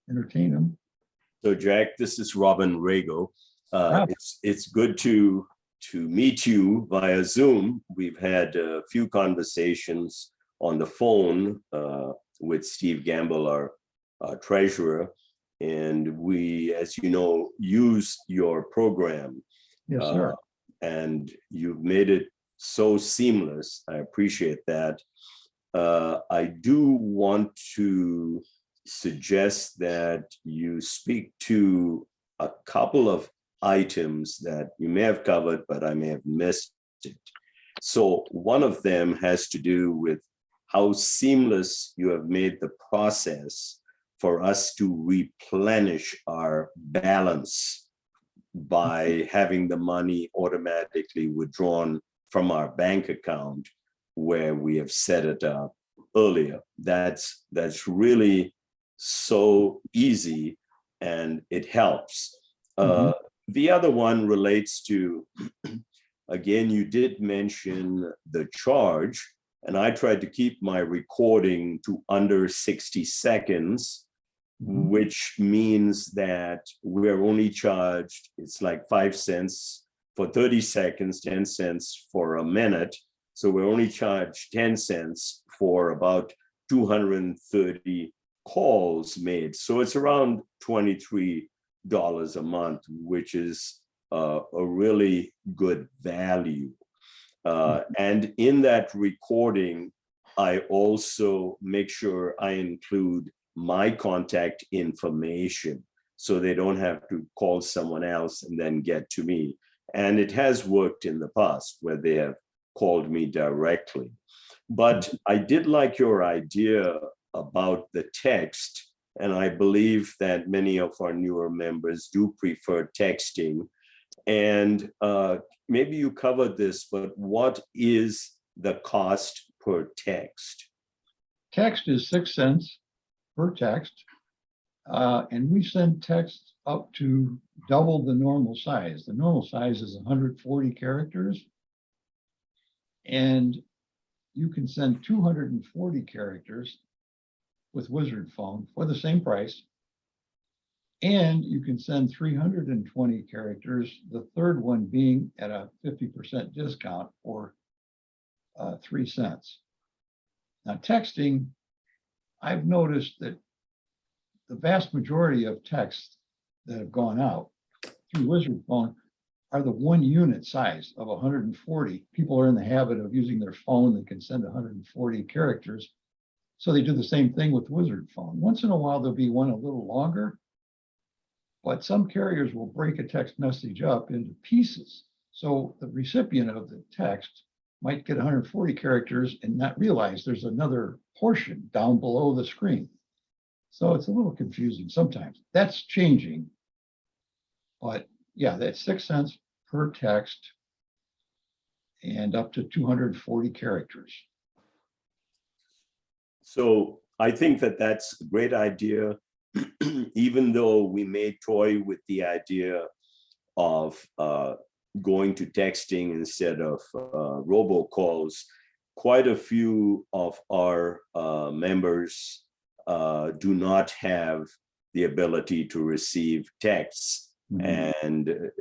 entertain them. So Jack, this is Robin Rago. It's good to meet you via Zoom. We've had a few conversations on the phone with Steve Gamble, our treasurer, and we, as you know, use your program. Yes, sir. And you've made it so seamless. I appreciate that. I do want to suggest that you speak to a couple of items that you may have covered, but I may have missed it. So one of them has to do with how seamless you have made the process for us to replenish our balance by having the money automatically withdrawn from our bank account where we have set it up earlier. That's really so easy and it helps. The other one relates to, again, you did mention the charge, and I tried to keep my recording to under 60 seconds, which means that we're only charged, it's like 5 cents for 30 seconds, 10 cents for a minute. So we're only charged 10 cents for about 230 calls made. So it's around $23 a month, which is a really good value. And in that recording, I also make sure I include my contact information so they don't have to call someone else and then get to me. And it has worked in the past where they have called me directly. But I did like your idea about the text, and I believe that many of our newer members do prefer texting. And maybe you covered this, but what is the cost per text? Text is 6 cents per text. And we send text up to double the normal size. The normal size is 140 characters. And you can send 240 characters with Wizard Phone for the same price. And you can send 320 characters, the third one being at a 50% discount for 3 cents. Now, texting, I've noticed that the vast majority of texts that have gone out through Wizard Phone are the 1 unit size of 140. People are in the habit of using their phone that can send 140 characters. So they do the same thing with Wizard Phone. Once in a while, there'll be one a little longer, but some carriers will break a text message up into pieces. So the recipient of the text might get 140 characters and not realize there's another portion down below the screen. So it's a little confusing sometimes. That's changing. But yeah, that's 6 cents per text and up to 240 characters. So I think that that's a great idea, even though we may toy with the idea of going to texting instead of robocalls. Quite a few of our members do not have the ability to receive texts, and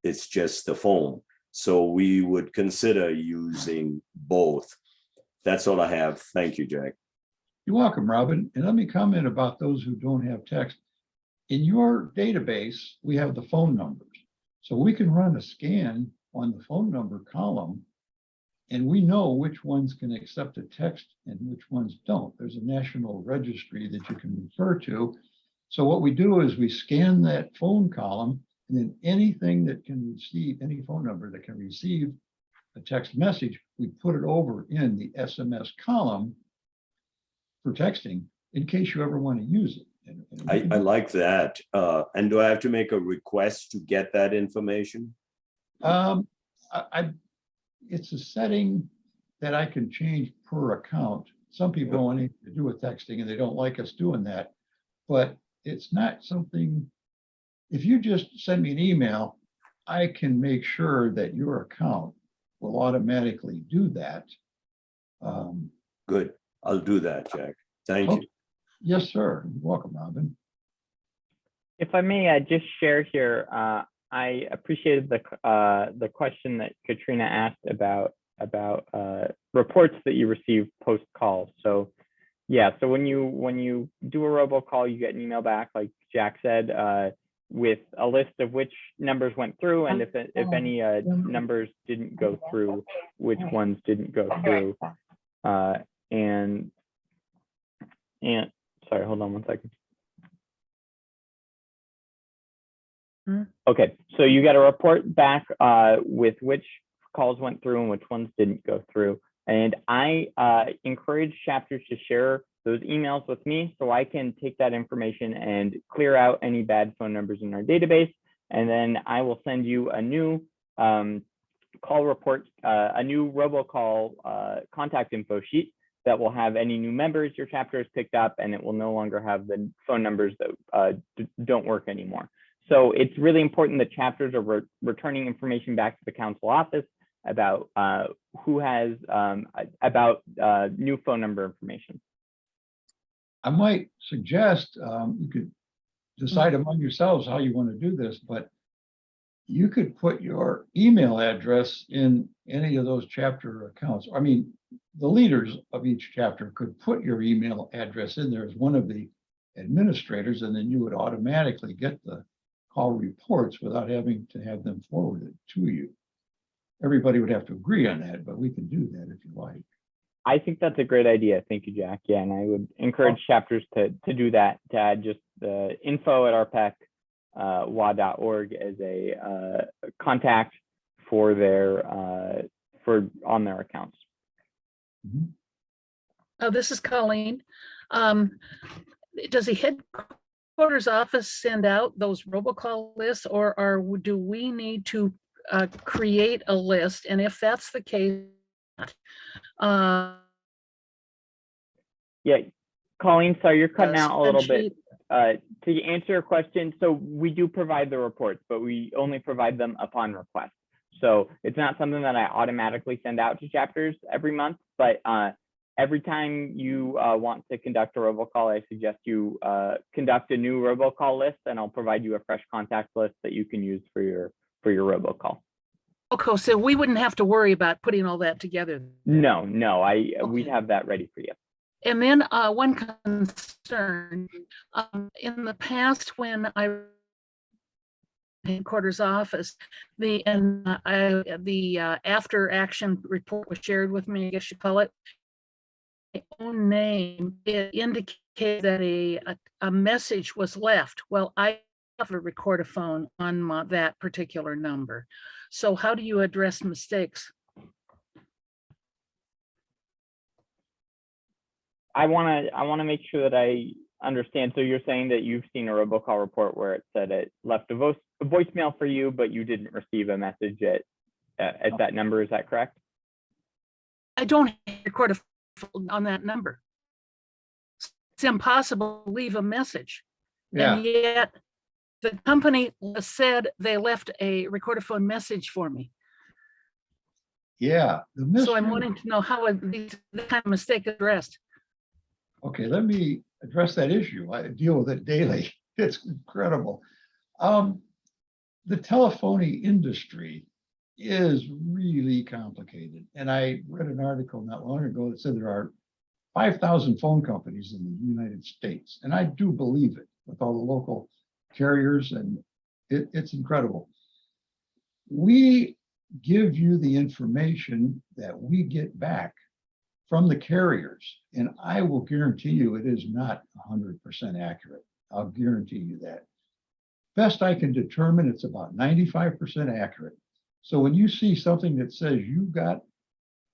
it's just the phone. So we would consider using both. That's all I have. Thank you, Jack. You're welcome, Robin. And let me comment about those who don't have text. In your database, we have the phone numbers. So we can run a scan on the phone number column, and we know which ones can accept a text and which ones don't. There's a national registry that you can refer to. So what we do is we scan that phone column, and then anything that can receive, any phone number that can receive a text message, we put it over in the SMS column for texting in case you ever want to use it. And I like that. And do I have to make a request to get that information? It's a setting that I can change per account. Some people don't want anything to do with texting and they don't like us doing that, but it's not something, if you just send me an email, I can make sure that your account will automatically do that. Good. I'll do that, Jack. Thank you. Yes, sir. You're welcome, Robin. If I may, just share here. I appreciated the question that Katrina asked about reports that you receive post call. So yeah, so when you do a robocall, you get an email back, like Jack said, with a list of which numbers went through, and if any numbers didn't go through, which ones didn't go through, and sorry, hold on one second. Okay, so you get a report back with which calls went through and which ones didn't go through. And I encourage chapters to share those emails with me so I can take that information and clear out any bad phone numbers in our database. And then I will send you a new call report, a new robocall contact info sheet that will have any new members your chapter has picked up, and it will no longer have the phone numbers that don't work anymore. So it's really important that chapters are returning information back to the council office about who has about new phone number information. I might suggest you could decide among yourselves how you want to do this, but you could put your email address in any of those chapter accounts. I mean, the leaders of each chapter could put your email address in there as one of the administrators, and then you would automatically get the call reports without having to have them forwarded to you. Everybody would have to agree on that, but we can do that if you like. I think that's a great idea. Thank you, Jack. Yeah, and I would encourage chapters to do that, to add just the info@rpec.wa.org as a contact for their on their accounts. Oh, this is Colleen. Does the headquarters office send out those robocall lists, or do we need to create a list? And if that's the case, yeah, Colleen, sorry, you're cutting out a little bit. To answer your question, so we do provide the reports, but we only provide them upon request. So it's not something that I automatically send out to chapters every month, but every time you want to conduct a robocall, I suggest you conduct a new robocall list, and I'll provide you a fresh contact list that you can use for your robocall. Okay, so we wouldn't have to worry about putting all that together. No, we'd have that ready for you. And then one concern, in the past when I headquarters office, the after action report was shared with me, I guess you call it, my own name, it indicated that a message was left. Well, I have a recordaphone on that particular number. So how do you address mistakes? I want to make sure that I understand. So you're saying that you've seen a robocall report where it said it left a voicemail for you, but you didn't receive a message at that number. Is that correct? I don't record a phone on that number. It's impossible to leave a message. Yeah, And yet the company said they left a recordaphone message for me. yeah. The So I'm mystery- wanting to know how this kind of mistake addressed. Okay, let me address that issue. I deal with it daily. It's incredible. The telephony industry is really complicated. And I read an article not long ago that said there are 5,000 phone companies in the United States. And I do believe it with all the local carriers, and it's incredible. We give you the information that we get back from the carriers, and I will guarantee you it is not 100% accurate. I'll guarantee you that. Best I can determine, it's about 95% accurate. So when you see something that says you got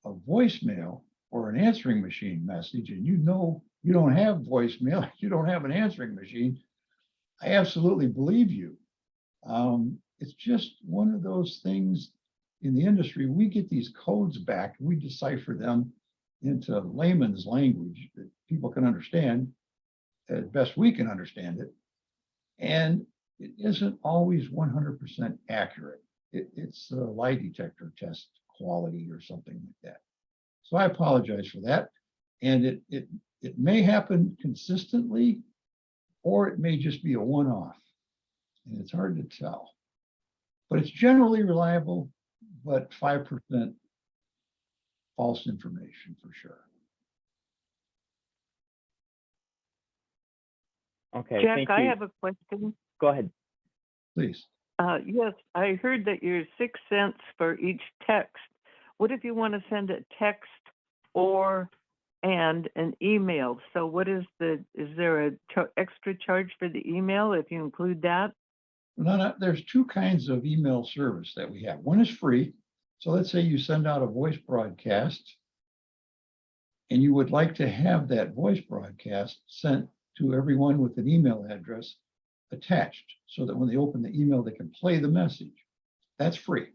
a voicemail or an answering machine message, and you know you don't have voicemail, you don't have an answering machine, I absolutely believe you. It's just one of those things in the industry. We get these codes back, we decipher them into layman's language that people can understand as best we can understand it. And it isn't always 100% accurate. It's a lie detector test quality or something like that. So I apologize for that. And it may happen consistently, or it may just be a one-off. And it's hard to tell. But it's generally reliable, but 5% false information for sure. Okay, Jack, thank I you. have a question. Go ahead. Please. Yes, I heard that you're 6 cents for each text. What if you want to send a text and an email? So what is there a extra charge for the email if you include that? No, there's two kinds of email service that we have. One is free. So let's say you send out a voice broadcast and you would like to have that voice broadcast sent to everyone with an email address attached so that when they open the email, they can play the message. That's free.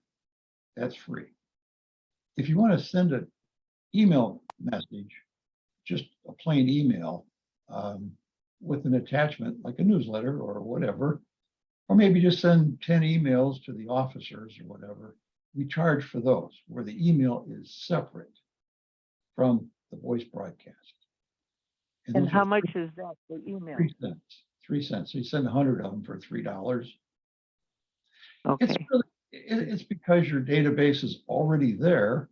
That's free. If you want to send an email message, just a plain email with an attachment like a newsletter or whatever, or maybe just send 10 emails to the officers or whatever, we charge for those where the email is separate from the voice broadcast. And those how are much is that for email? 3 cents. 3 cents. So you send 100 of them for $3. Okay. It's because your database is already there.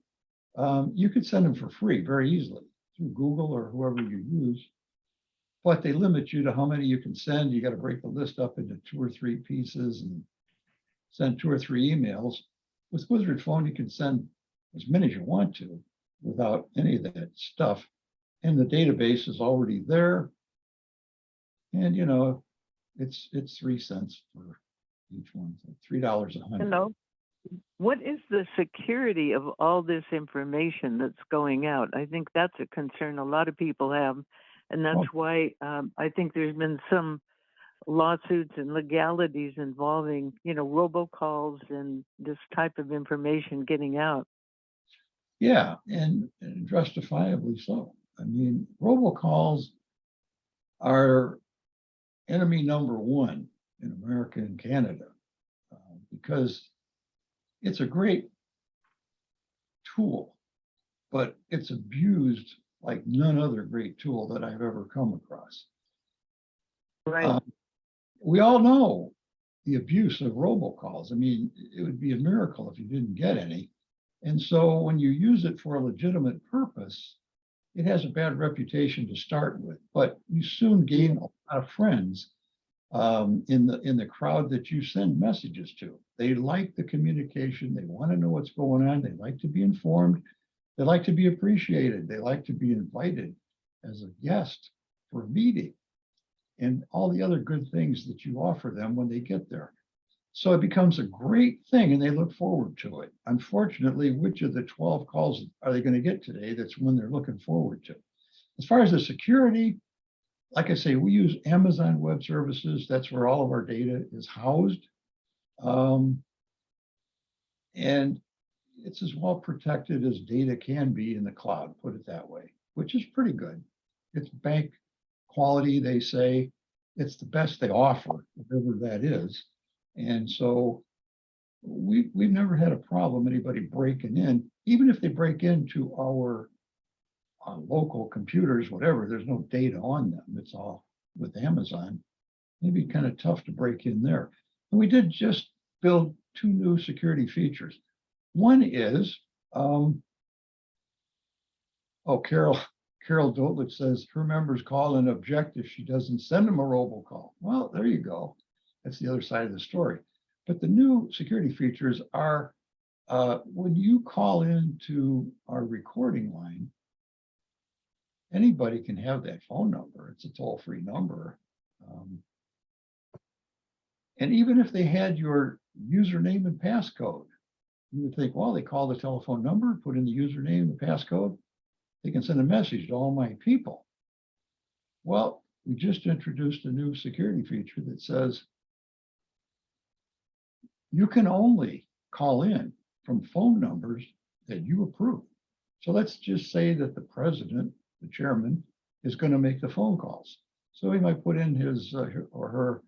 You could send them for free very easily through Google or whoever you use, but they limit you to how many you can send. You got to break the list up into 2 or 3 pieces and send 2 or 3 emails. With Wizard Phone, you can send as many as you want to without any of that stuff. And the database is already there. And you know, it's 3 cents for each one, so $3 a 100. Hello. What is the security of all this information that's going out? I think that's a concern a lot of people have. And that's why I think there's been some lawsuits and legalities involving, robocalls and this type of information getting out. Yeah, and justifiably so. I mean, robocalls are enemy number one in America and Canada because it's a great tool, but it's abused like none other great tool that I've ever come across. Right. We all know the abuse of robocalls. I mean, it would be a miracle if you didn't get any. And so when you use it for a legitimate purpose, it has a bad reputation to start with, but you soon gain a lot of friends in the crowd that you send messages to. They like the communication. They want to know what's going on. They like to be informed. They like to be appreciated. They like to be invited as a guest for a meeting and all the other good things that you offer them when they get there. So it becomes a great thing and they look forward to it. Unfortunately, which of the 12 calls are they going to get today? That's one they're looking forward to. As far as the security, like I say, we use Amazon Web Services. That's where all of our data is housed. And it's as well protected as data can be in the cloud, put it that way, which is pretty good. It's bank quality, they say. It's the best they offer, whatever that is. And so we've never had a problem anybody breaking in, even if they break into our local computers, whatever, there's no data on them. It's all with Amazon. Maybe kind of tough to break in there. And we did just build 2 new security features. One is, Carol Dotlich says her members call and object if she doesn't send them a robocall. Well, there you go. That's the other side of the story. But the new security features are when you call into our recording line, anybody can have that phone number. It's a toll-free number. And even if they had your username and passcode, you would think, well, they call the telephone number, put in the username and passcode, they can send a message to all my people. Well, we just introduced a new security feature that says you can only call in from phone numbers that you approve. So let's just say that the president, the chairman, is going to make the phone calls. So he might put in his or her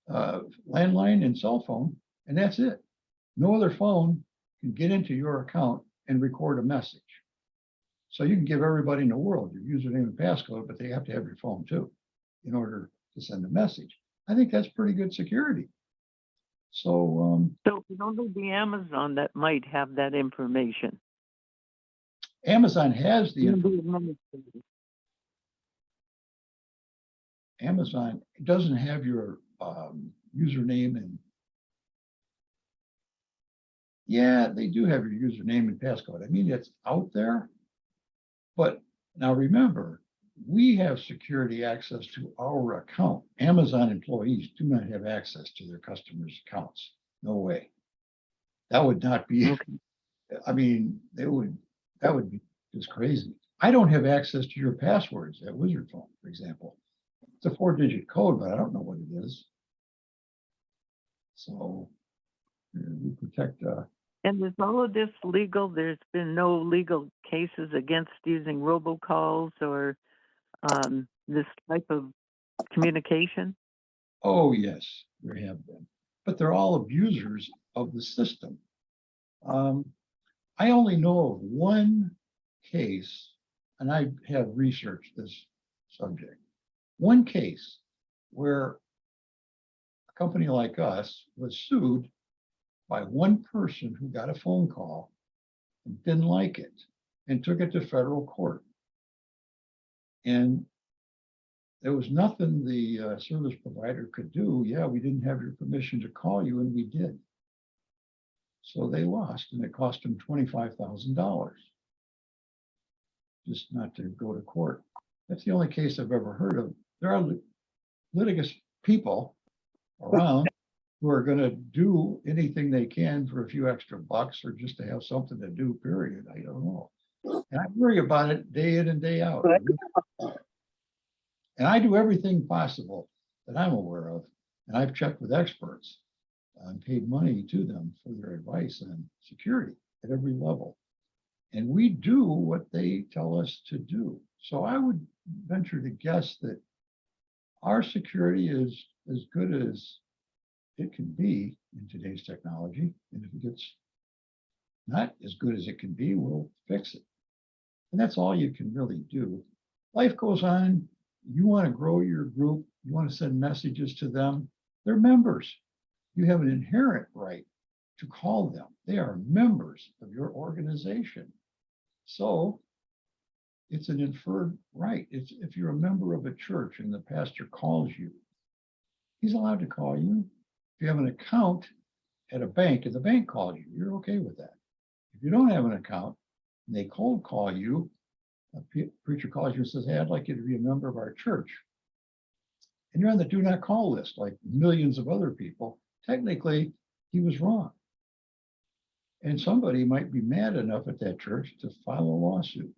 landline and cell phone, and that's it. No other phone can get into your account and record a message. So you can give everybody in the world your username and passcode, but they have to have your phone too in order to send a message. I think that's pretty good security. So So it only be Amazon that might have that information. Amazon has the information. Amazon doesn't have your username and yeah, they do have your username and passcode. I mean, it's out there, but now remember, we have security access to our account. Amazon employees do not have access to their customers' accounts. No way. That would not be, okay. I mean, that would be just crazy. I don't have access to your passwords at Wizard Phone, for example. It's a 4-digit code, but I don't know what it is. So we protect. And is all of this legal? There's been no legal cases against using robocalls or this type of communication? Oh, yes, there have been. But they're all abusers of the system. I only know of one case, and I have researched this subject, one case where a company like us was sued by one person who got a phone call and didn't like it and took it to federal court. And there was nothing the service provider could do. Yeah, we didn't have your permission to call you, and we did. So they lost, and it cost them $25,000 just not to go to court. That's the only case I've ever heard of. There are litigious people around who are going to do anything they can for a few extra bucks or just to have something to do, period. I don't know. And I worry about it day in and day out. And I do everything possible that I'm aware of. And I've checked with experts and paid money to them for their advice on security at every level. And we do what they tell us to do. So I would venture to guess that our security is as good as it can be in today's technology. And if it gets not as good as it can be, we'll fix it. And that's all you can really do. Life goes on. You want to grow your group. You want to send messages to them. They're members. You have an inherent right to call them. They are members of your organization. So it's an inferred right. It's if you're a member of a church and the pastor calls you, he's allowed to call you. If you have an account at a bank and the bank calls you, you're okay with that. If you don't have an account and they cold call you, a preacher calls you and says, hey, I'd like you to be a member of our church. And you're on the do not call list like millions of other people. Technically, he was wrong. And somebody might be mad enough at that church to file a lawsuit.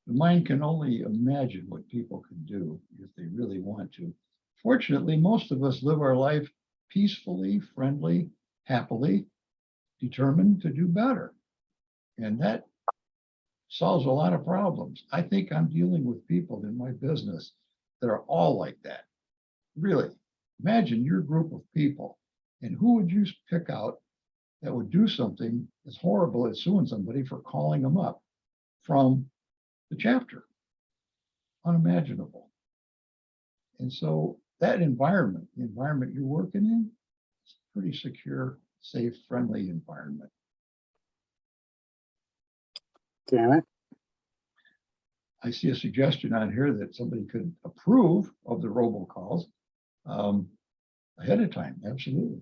The mind can only imagine what people can do if they really want to. Fortunately, most of us live our life peacefully, friendly, happily, determined to do better. And that solves a lot of problems. I think I'm dealing with people in my business that are all like that. Really, imagine your group of people and who would you pick out that would do something as horrible as suing somebody for calling them up from the chapter? Unimaginable. And so that environment, the environment you're working in, is a pretty secure, safe, friendly environment. Damn it. I see a suggestion on here that somebody could approve of the robocalls ahead of time. Absolutely.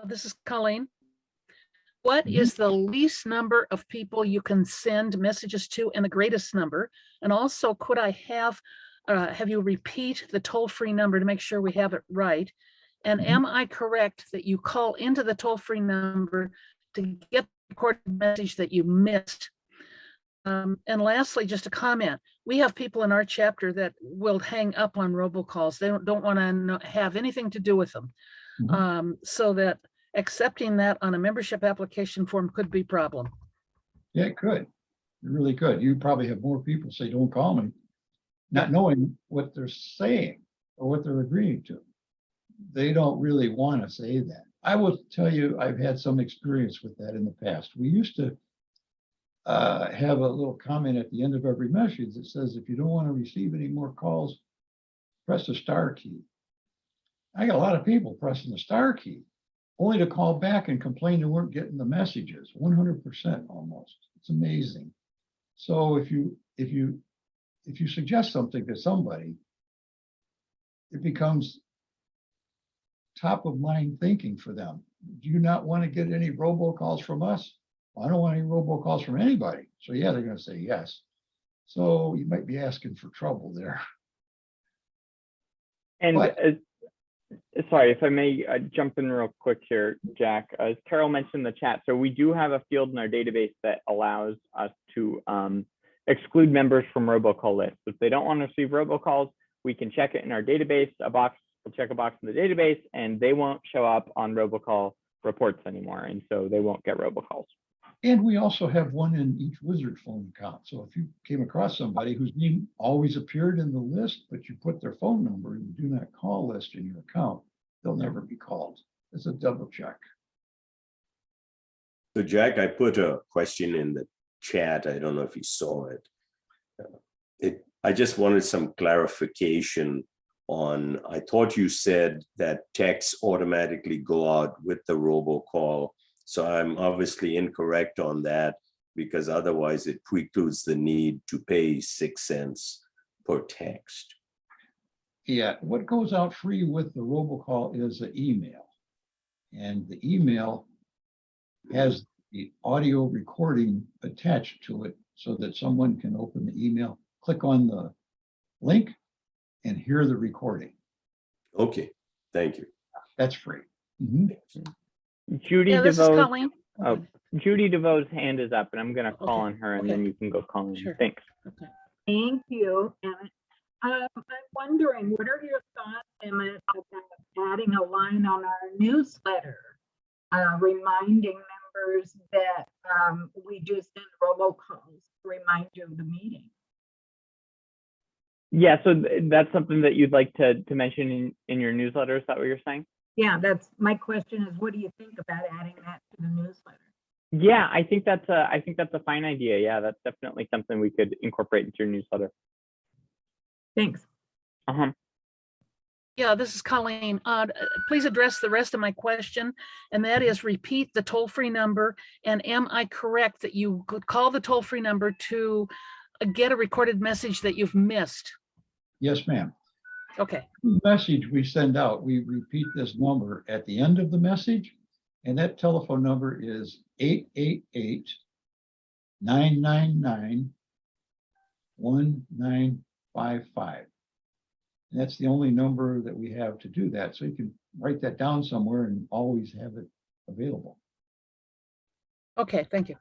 This is Colleen. What is the least number of people you can send messages to and the greatest number? And also, could I have you repeat the toll-free number to make sure we have it right? And am I correct that you call into the toll-free number to get the recorded message that you missed? And lastly, just a comment. We have people in our chapter that will hang up on robocalls. They don't want to have anything to do with them. So that accepting that on a membership application form could be a problem. Yeah, it could. It really could. You probably have more people say, don't call me, not knowing what they're saying or what they're agreeing to. They don't really want to say that. I will tell you, I've had some experience with that in the past. We used to have a little comment at the end of every message that says, if you don't want to receive any more calls, press the star key. I got a lot of people pressing the star key, only to call back and complain they weren't getting the messages, 100% almost. It's amazing. So if you suggest something to somebody, it becomes top of mind thinking for them. Do you not want to get any robocalls from us? Well, I don't want any robocalls from anybody. So yeah, they're going to say yes. So you might be asking for trouble there. And sorry, if I may jump in real quick here, Jack, as Carol mentioned in the chat, so we do have a field in our database that allows us to exclude members from robocall lists. If they don't want to receive robocalls, we can check it in our database. We'll check a box in the database, and they won't show up on robocall reports anymore, and so they won't get robocalls. And we also have one in each Wizard phone account. So if you came across somebody whose name always appeared in the list, but you put their phone number in the do not call list in your account, they'll never be called. It's a double check. So Jack, I put a question in the chat. I don't know if you saw it. I just wanted some clarification on, I thought you said that texts automatically go out with the robocall. So I'm obviously incorrect on that, because otherwise it precludes the need to pay 6 cents per text. Yeah, what goes out free with the robocall is an email. And the email has the audio recording attached to it so that someone can open the email, click on the link, and hear the recording. Okay, thank you. That's free. Judy This is Colleen. Judy DeVoe's hand is up, and I'm going to call on her, and then you can go call in. Thanks. Thank you. And I'm wondering, what are your thoughts, Emmett, about adding a line on our newsletter, reminding members that we do send robocalls to remind you of the meeting? Yeah, so that's something that you'd like to mention in your newsletter. Is that what you're saying? Yeah, that's my question is, what do you think about adding that to the newsletter? Yeah, I think that's a fine idea. Yeah, that's definitely something we could incorporate into your newsletter. Thanks. Yeah, this is Colleen. Please address the rest of my question, and that is repeat the toll-free number. And am I correct that you could call the toll-free number to get a recorded message that you've missed? Yes, ma'am. Okay, Message we send out, we repeat this number at the end of the message, and that telephone number is 888-999-1955. And that's the only number that we have to do that. So you can write that down somewhere and always have it available. okay, thank you.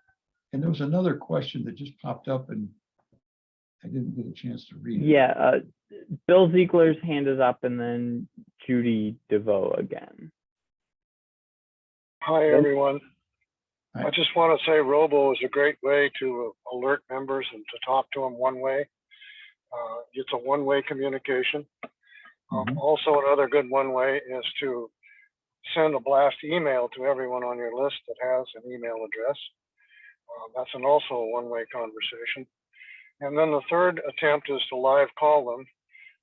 And there was another question that just popped up and I didn't get a chance to read it. Yeah, Bill Ziegler's hand is up, and then Judy DeVoe again. Hi, everyone. Hi. I just want to say Robo is a great way to alert members and to talk to them one way. It's a one-way communication. Also, another good one way is to send a blast email to everyone on your list that has an email address. That's also a one-way conversation. And then the third attempt is to live call them.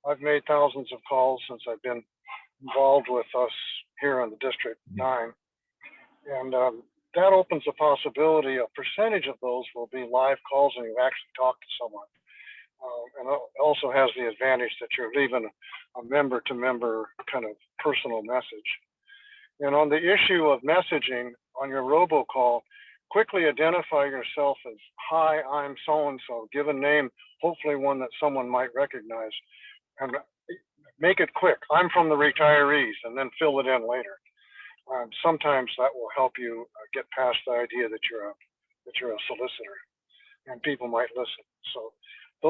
I've made thousands of calls since I've been involved with us here on the District 9. And that opens a possibility, a percentage of those will be live calls and you actually talk to someone. And it also has the advantage that you're leaving a member-to-member kind of personal message. And on the issue of messaging on your robocall, quickly identify yourself as, hi, I'm so-and-so, give a name, hopefully one that someone might recognize, and make it quick. I'm from the retirees, and then fill it in later. Sometimes that will help you get past the idea that you're a solicitor, and people might listen. So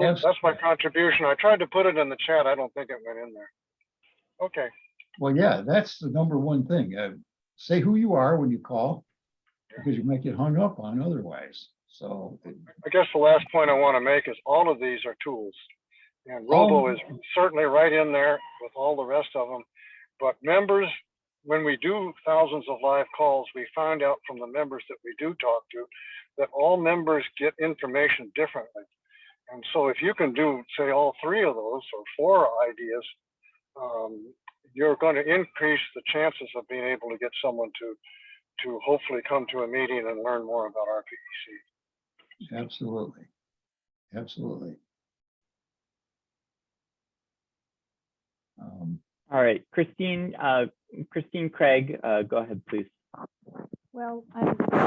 that's my contribution. I tried to put it in the chat. I don't think it went in there. Okay. Well, yeah, that's the number one thing. Say who you are when you call, because you might get hung up on otherwise. So I guess the last point I want to make is all of these are tools, and Robo is certainly right in there with all the rest of them. But members, when we do thousands of live calls, we find out from the members that we do talk to that all members get information differently. And so if you can do, say, all three of those or four ideas, you're going to increase the chances of being able to get someone to hopefully come to a meeting and learn more about RPEC. absolutely. Absolutely. All right, Christine Craig, go ahead, please. Well,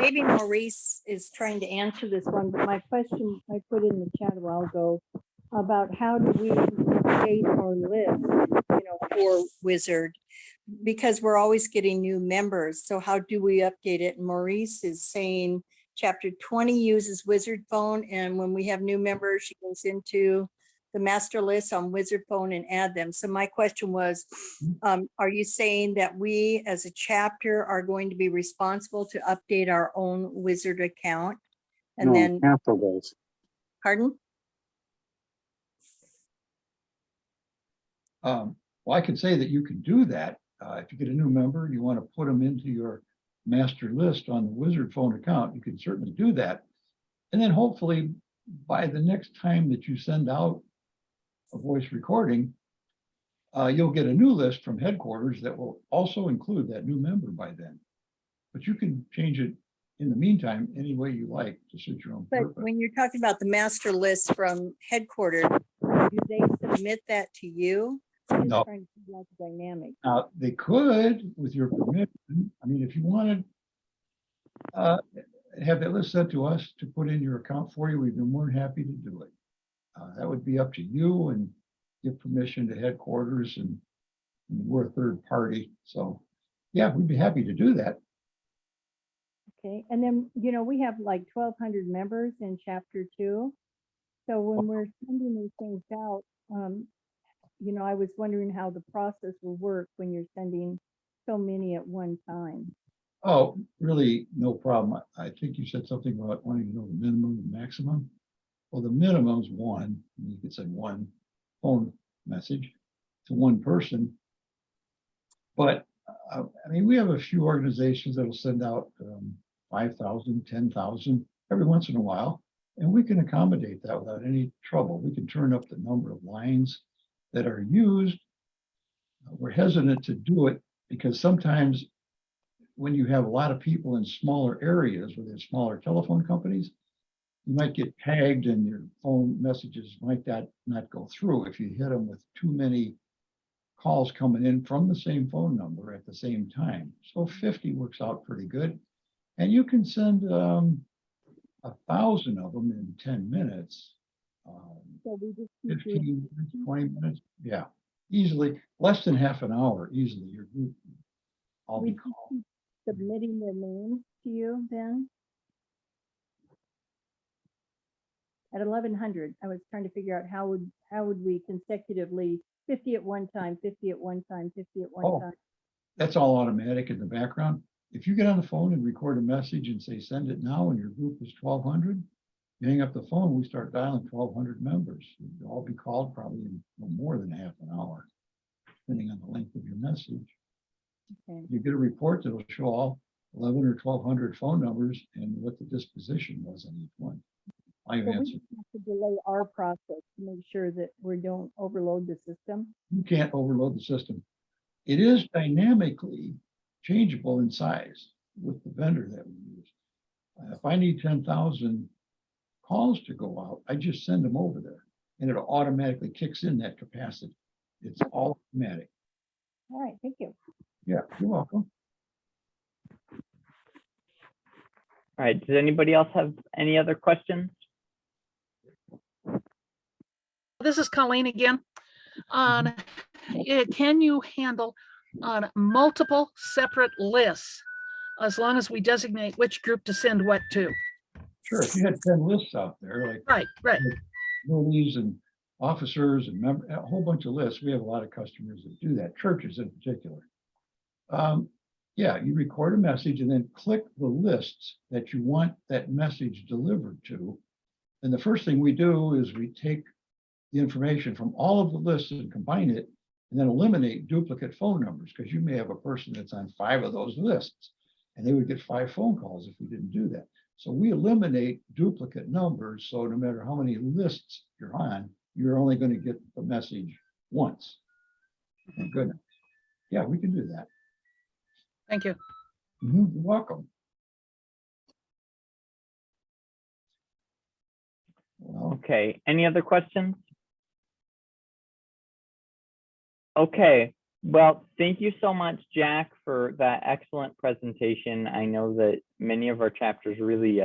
maybe Maurice is trying to answer this one, but my question I put in the chat a while ago about how do we update our list, for Wizard, because we're always getting new members. So how do we update it? And Maurice is saying chapter 20 uses Wizard Phone, and when we have new members, she goes into the master list on Wizard Phone and add them. So my question was, are you saying that we as a chapter are going to be responsible to update our own Wizard account? And then council goals. Pardon? Well, I could say that you can do that. If you get a new member, you want to put them into your master list on the Wizard Phone account, you can certainly do that. And then hopefully by the next time that you send out a voice recording, you'll get a new list from headquarters that will also include that new member by then. But you can change it in the meantime any way you like to suit your own purpose. But when you're talking about the master list from headquarters, do they submit that to you? I'm just No. trying to figure out the dynamic. They could, with your permission. I mean, if you wanted have that list sent to us to put in your account for you, we'd be more than happy to do it. That would be up to you and give permission to headquarters, and we're a third party. So yeah, we'd be happy to do that. Okay, and then, we have like 1,200 members in chapter 2. So when we're sending these things out, I was wondering how the process will work when you're sending so many at one time. Oh, really, no problem. I think you said something about wanting to know the minimum and maximum. Well, the minimum is 1. You could send 1 phone message to 1 person. But I mean, we have a few organizations that'll send out 5,000, 10,000 every once in a while, and we can accommodate that without any trouble. We can turn up the number of lines that are used. We're hesitant to do it because sometimes when you have a lot of people in smaller areas where there's smaller telephone companies, you might get tagged and your phone messages might not go through if you hit them with too many calls coming in from the same phone number at the same time. So 50 works out pretty good. And you can send 1,000 of them in 10 minutes. So we just keep 15 doing- minutes, 20 minutes. Yeah, easily, less than half an hour, easily. Your group, I'll we be just called. keep submitting their names to you then? At 1100, I was trying to figure out how would we consecutively 50 at one time, 50 at one time, 50 at one Oh. time? That's all automatic in the background. If you get on the phone and record a message and say, send it now, and your group is 1,200, you hang up the phone, we start dialing 1,200 members. You'll all be called probably in no more than half an hour, depending on the length of your message. Okay. You get a report that'll show all 11 or 1,200 phone numbers and what the disposition was on each one. I've So we answered. just have to delay our process to make sure that we don't overload the system. You can't overload the system. It is dynamically changeable in size with the vendor that we use. If I need 10,000 calls to go out, I just send them over there and it automatically kicks in that capacity. It's all automatic. All right, thank you. Yeah, you're welcome. All right, does anybody else have any other questions? This is Colleen again. Can you handle on multiple separate lists as long as we designate which group to send what to? Sure, if you had 10 lists out there, like Right. employees and officers and a whole bunch of lists, we have a lot of customers that do that, churches in particular. Yeah, you record a message and then click the lists that you want that message delivered to. And the first thing we do is we take the information from all of the lists and combine it and then eliminate duplicate phone numbers, because you may have a person that's on 5 of those lists and they would get 5 phone calls if we didn't do that. So we eliminate duplicate numbers. So no matter how many lists you're on, you're only going to get the message once. Thank goodness. Yeah, we can do that. Thank you. You're welcome. Well, Okay, any other questions? Okay, well, thank you so much, Jack, for that excellent presentation. I know that many of our chapters really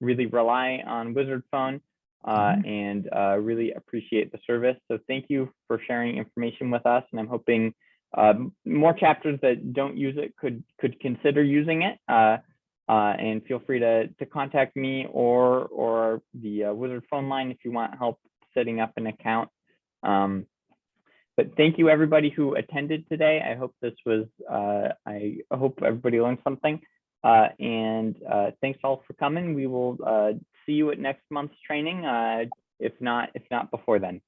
rely on Wizard Phone and really appreciate the service. So thank you for sharing information with us, and I'm hoping more chapters that don't use it could consider using it. And feel free to contact me or the Wizard phone line if you want help setting up an account. But thank you everybody who attended today. I hope this was, I hope everybody learned something. And thanks all for coming. We will see you at next month's training, if not before then.